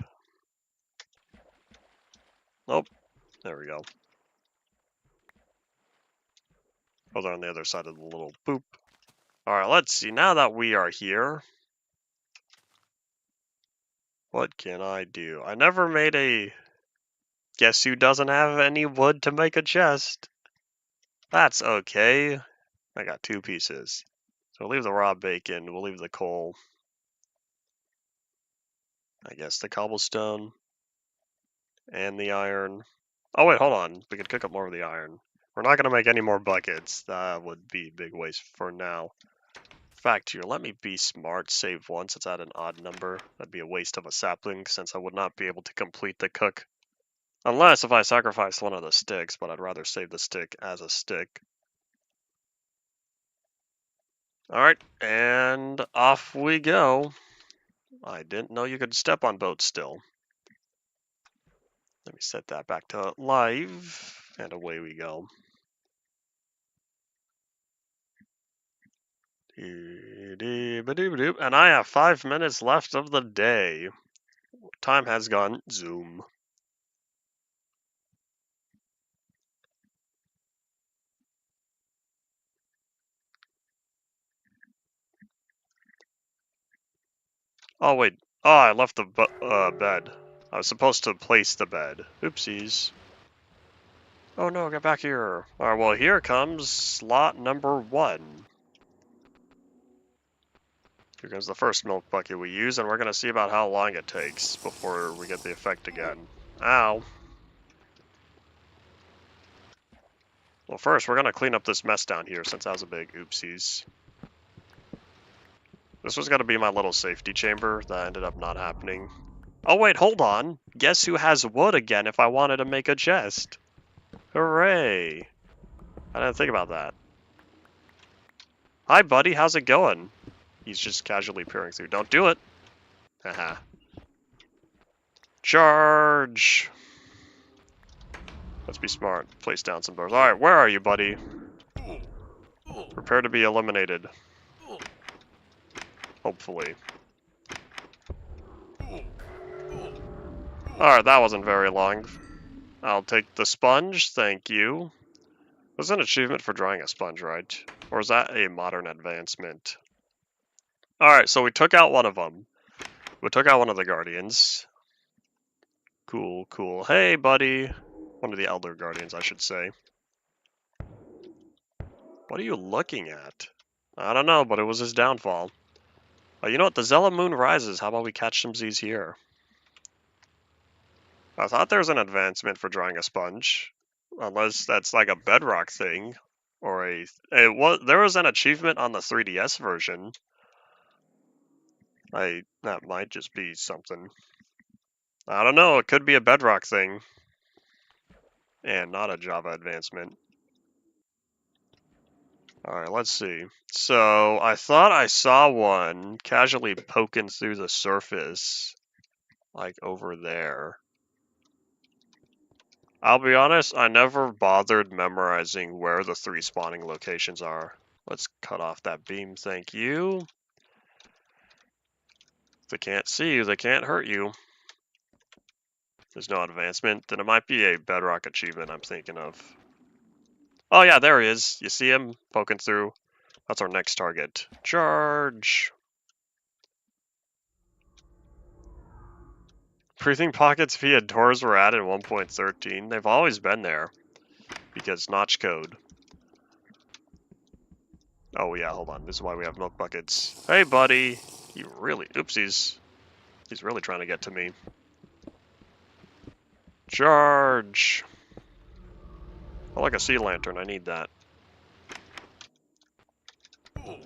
Nope. There we go. Oh, they're on the other side of the little boop. Alright, let's see. Now that we are here, what can I do? I never made a... Guess who doesn't have any wood to make a chest? That's okay. I got 2 pieces. So we'll leave the raw bacon. We'll leave the coal. I guess the cobblestone. And the iron. Oh wait, hold on. We could cook up more of the iron. We're not going to make any more buckets. That would be a big waste for now. In fact, here, let me be smart. Save once. It's at an odd number. That'd be a waste of a sapling since I would not be able to complete the cook. Unless if I sacrifice one of the sticks, but I'd rather save the stick as a stick. Alright, and off we go. I didn't know you could step on boats still. Let me set that back to live, and away we go. And I have 5 minutes left of the day. Time has gone zoom. Oh wait, oh I left the bed. I was supposed to place the bed. Oopsies. Oh no, get back here. Alright, well here comes slot number 1. Here comes the first milk bucket we use, and we're going to see about how long it takes before we get the effect again. Ow. Well, first, we're going to clean up this mess down here, since that was a big oopsies. This was going to be my little safety chamber. That ended up not happening. Oh, wait, hold on. Guess who has wood again if I wanted to make a chest? Hooray. I didn't think about that. Hi, buddy. How's it going? He's just casually peering through. Don't do it. Haha. Charge! Let's be smart. Place down some doors. Alright, where are you, buddy? Prepare to be eliminated. Hopefully. Alright, that wasn't very long. I'll take the sponge, thank you. There's an achievement for drawing a sponge, right? Or is that a modern advancement? Alright, so we took out one of them. We took out one of the guardians. Cool, cool. Hey, buddy. One of the elder guardians, I should say. What are you looking at? I don't know, but it was his downfall. You know what? The Zella Moon rises. How about we catch some Z's here? I thought there was an advancement for drawing a sponge. Unless that's like a bedrock thing. Or there was an achievement on the 3DS version. That might just be something. I don't know. It could be a bedrock thing. And not a Java advancement. Alright, let's see. So, I thought I saw one casually poking through the surface. Like over there. I'll be honest, I never bothered memorizing where the 3 spawning locations are. Let's cut off that beam, thank you. If they can't see you, they can't hurt you. There's no advancement, then it might be a bedrock achievement I'm thinking of. Oh yeah, there he is. You see him poking through? That's our next target. Charge! Breathing pockets via doors were added in 1.13. They've always been there. Because notch code. Oh yeah, hold on. This is why we have milk buckets. Hey buddy! He really, oopsies. He's really trying to get to me. Charge! I like a sea lantern, I need that.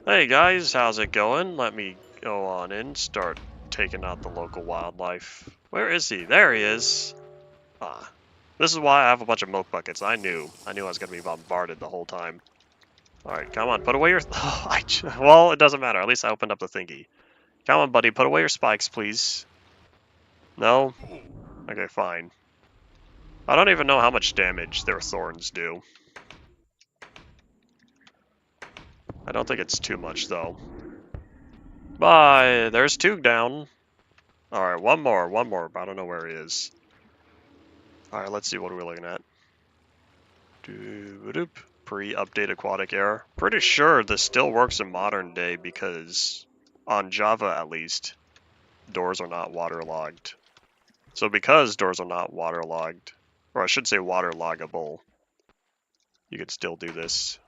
Hey guys, how's it going? Let me go on in, start taking out the local wildlife. Where is he? There he is! Ah. This is why I have a bunch of milk buckets. I knew I was going to be bombarded the whole time. Alright, come on, put away your... well, it doesn't matter. At least I opened up the thingy. Come on, buddy, put away your spikes, please. No? Okay, fine. I don't even know how much damage their thorns do. I don't think it's too much, though. Bye! There's 2 down. Alright, one more, but I don't know where he is. Alright, let's see, what are we looking at? Pre-update aquatic air. Pretty sure this still works in modern day because, on Java at least, doors are not waterlogged. So because doors are not waterlogged, or I should say waterloggable, you could still do this.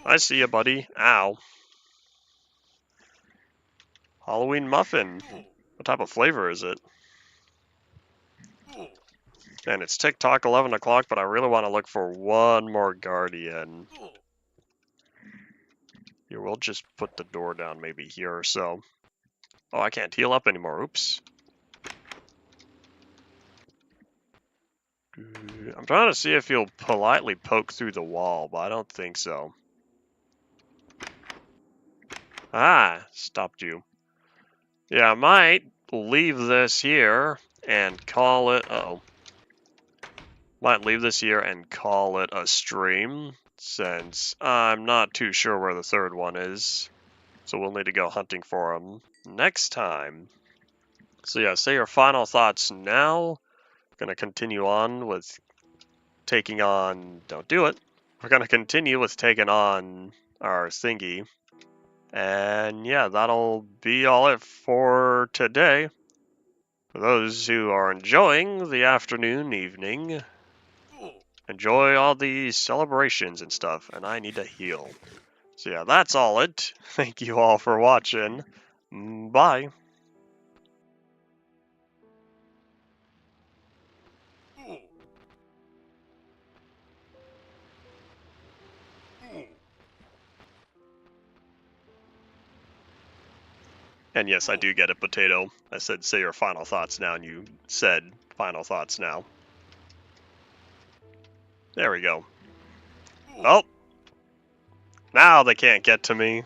I see you, buddy. Ow. Halloween muffin. What type of flavor is it? And it's TikTok 11 o'clock, but I really want to look for one more guardian. Here, we'll just put the door down maybe here or so. Oh, I can't heal up anymore. Oops. I'm trying to see if he'll politely poke through the wall, but I don't think so. Ah, stopped you. Yeah, I might leave this here and call it... Uh-oh. Might leave this here and call it a stream, since I'm not too sure where the third one is. So we'll need to go hunting for him next time. So yeah, say your final thoughts now. Gonna continue on with taking on... Don't do it. We're gonna continue with taking on our thingy. And yeah, that'll be all it for today. For those who are enjoying the afternoon, evening, enjoy all these celebrations and stuff, and I need to heal. So yeah, that's all it. Thank you all for watching. Bye. And yes, I do get it, potato. I said say your final thoughts now, and you said final thoughts now. There we go. Oh! Now they can't get to me.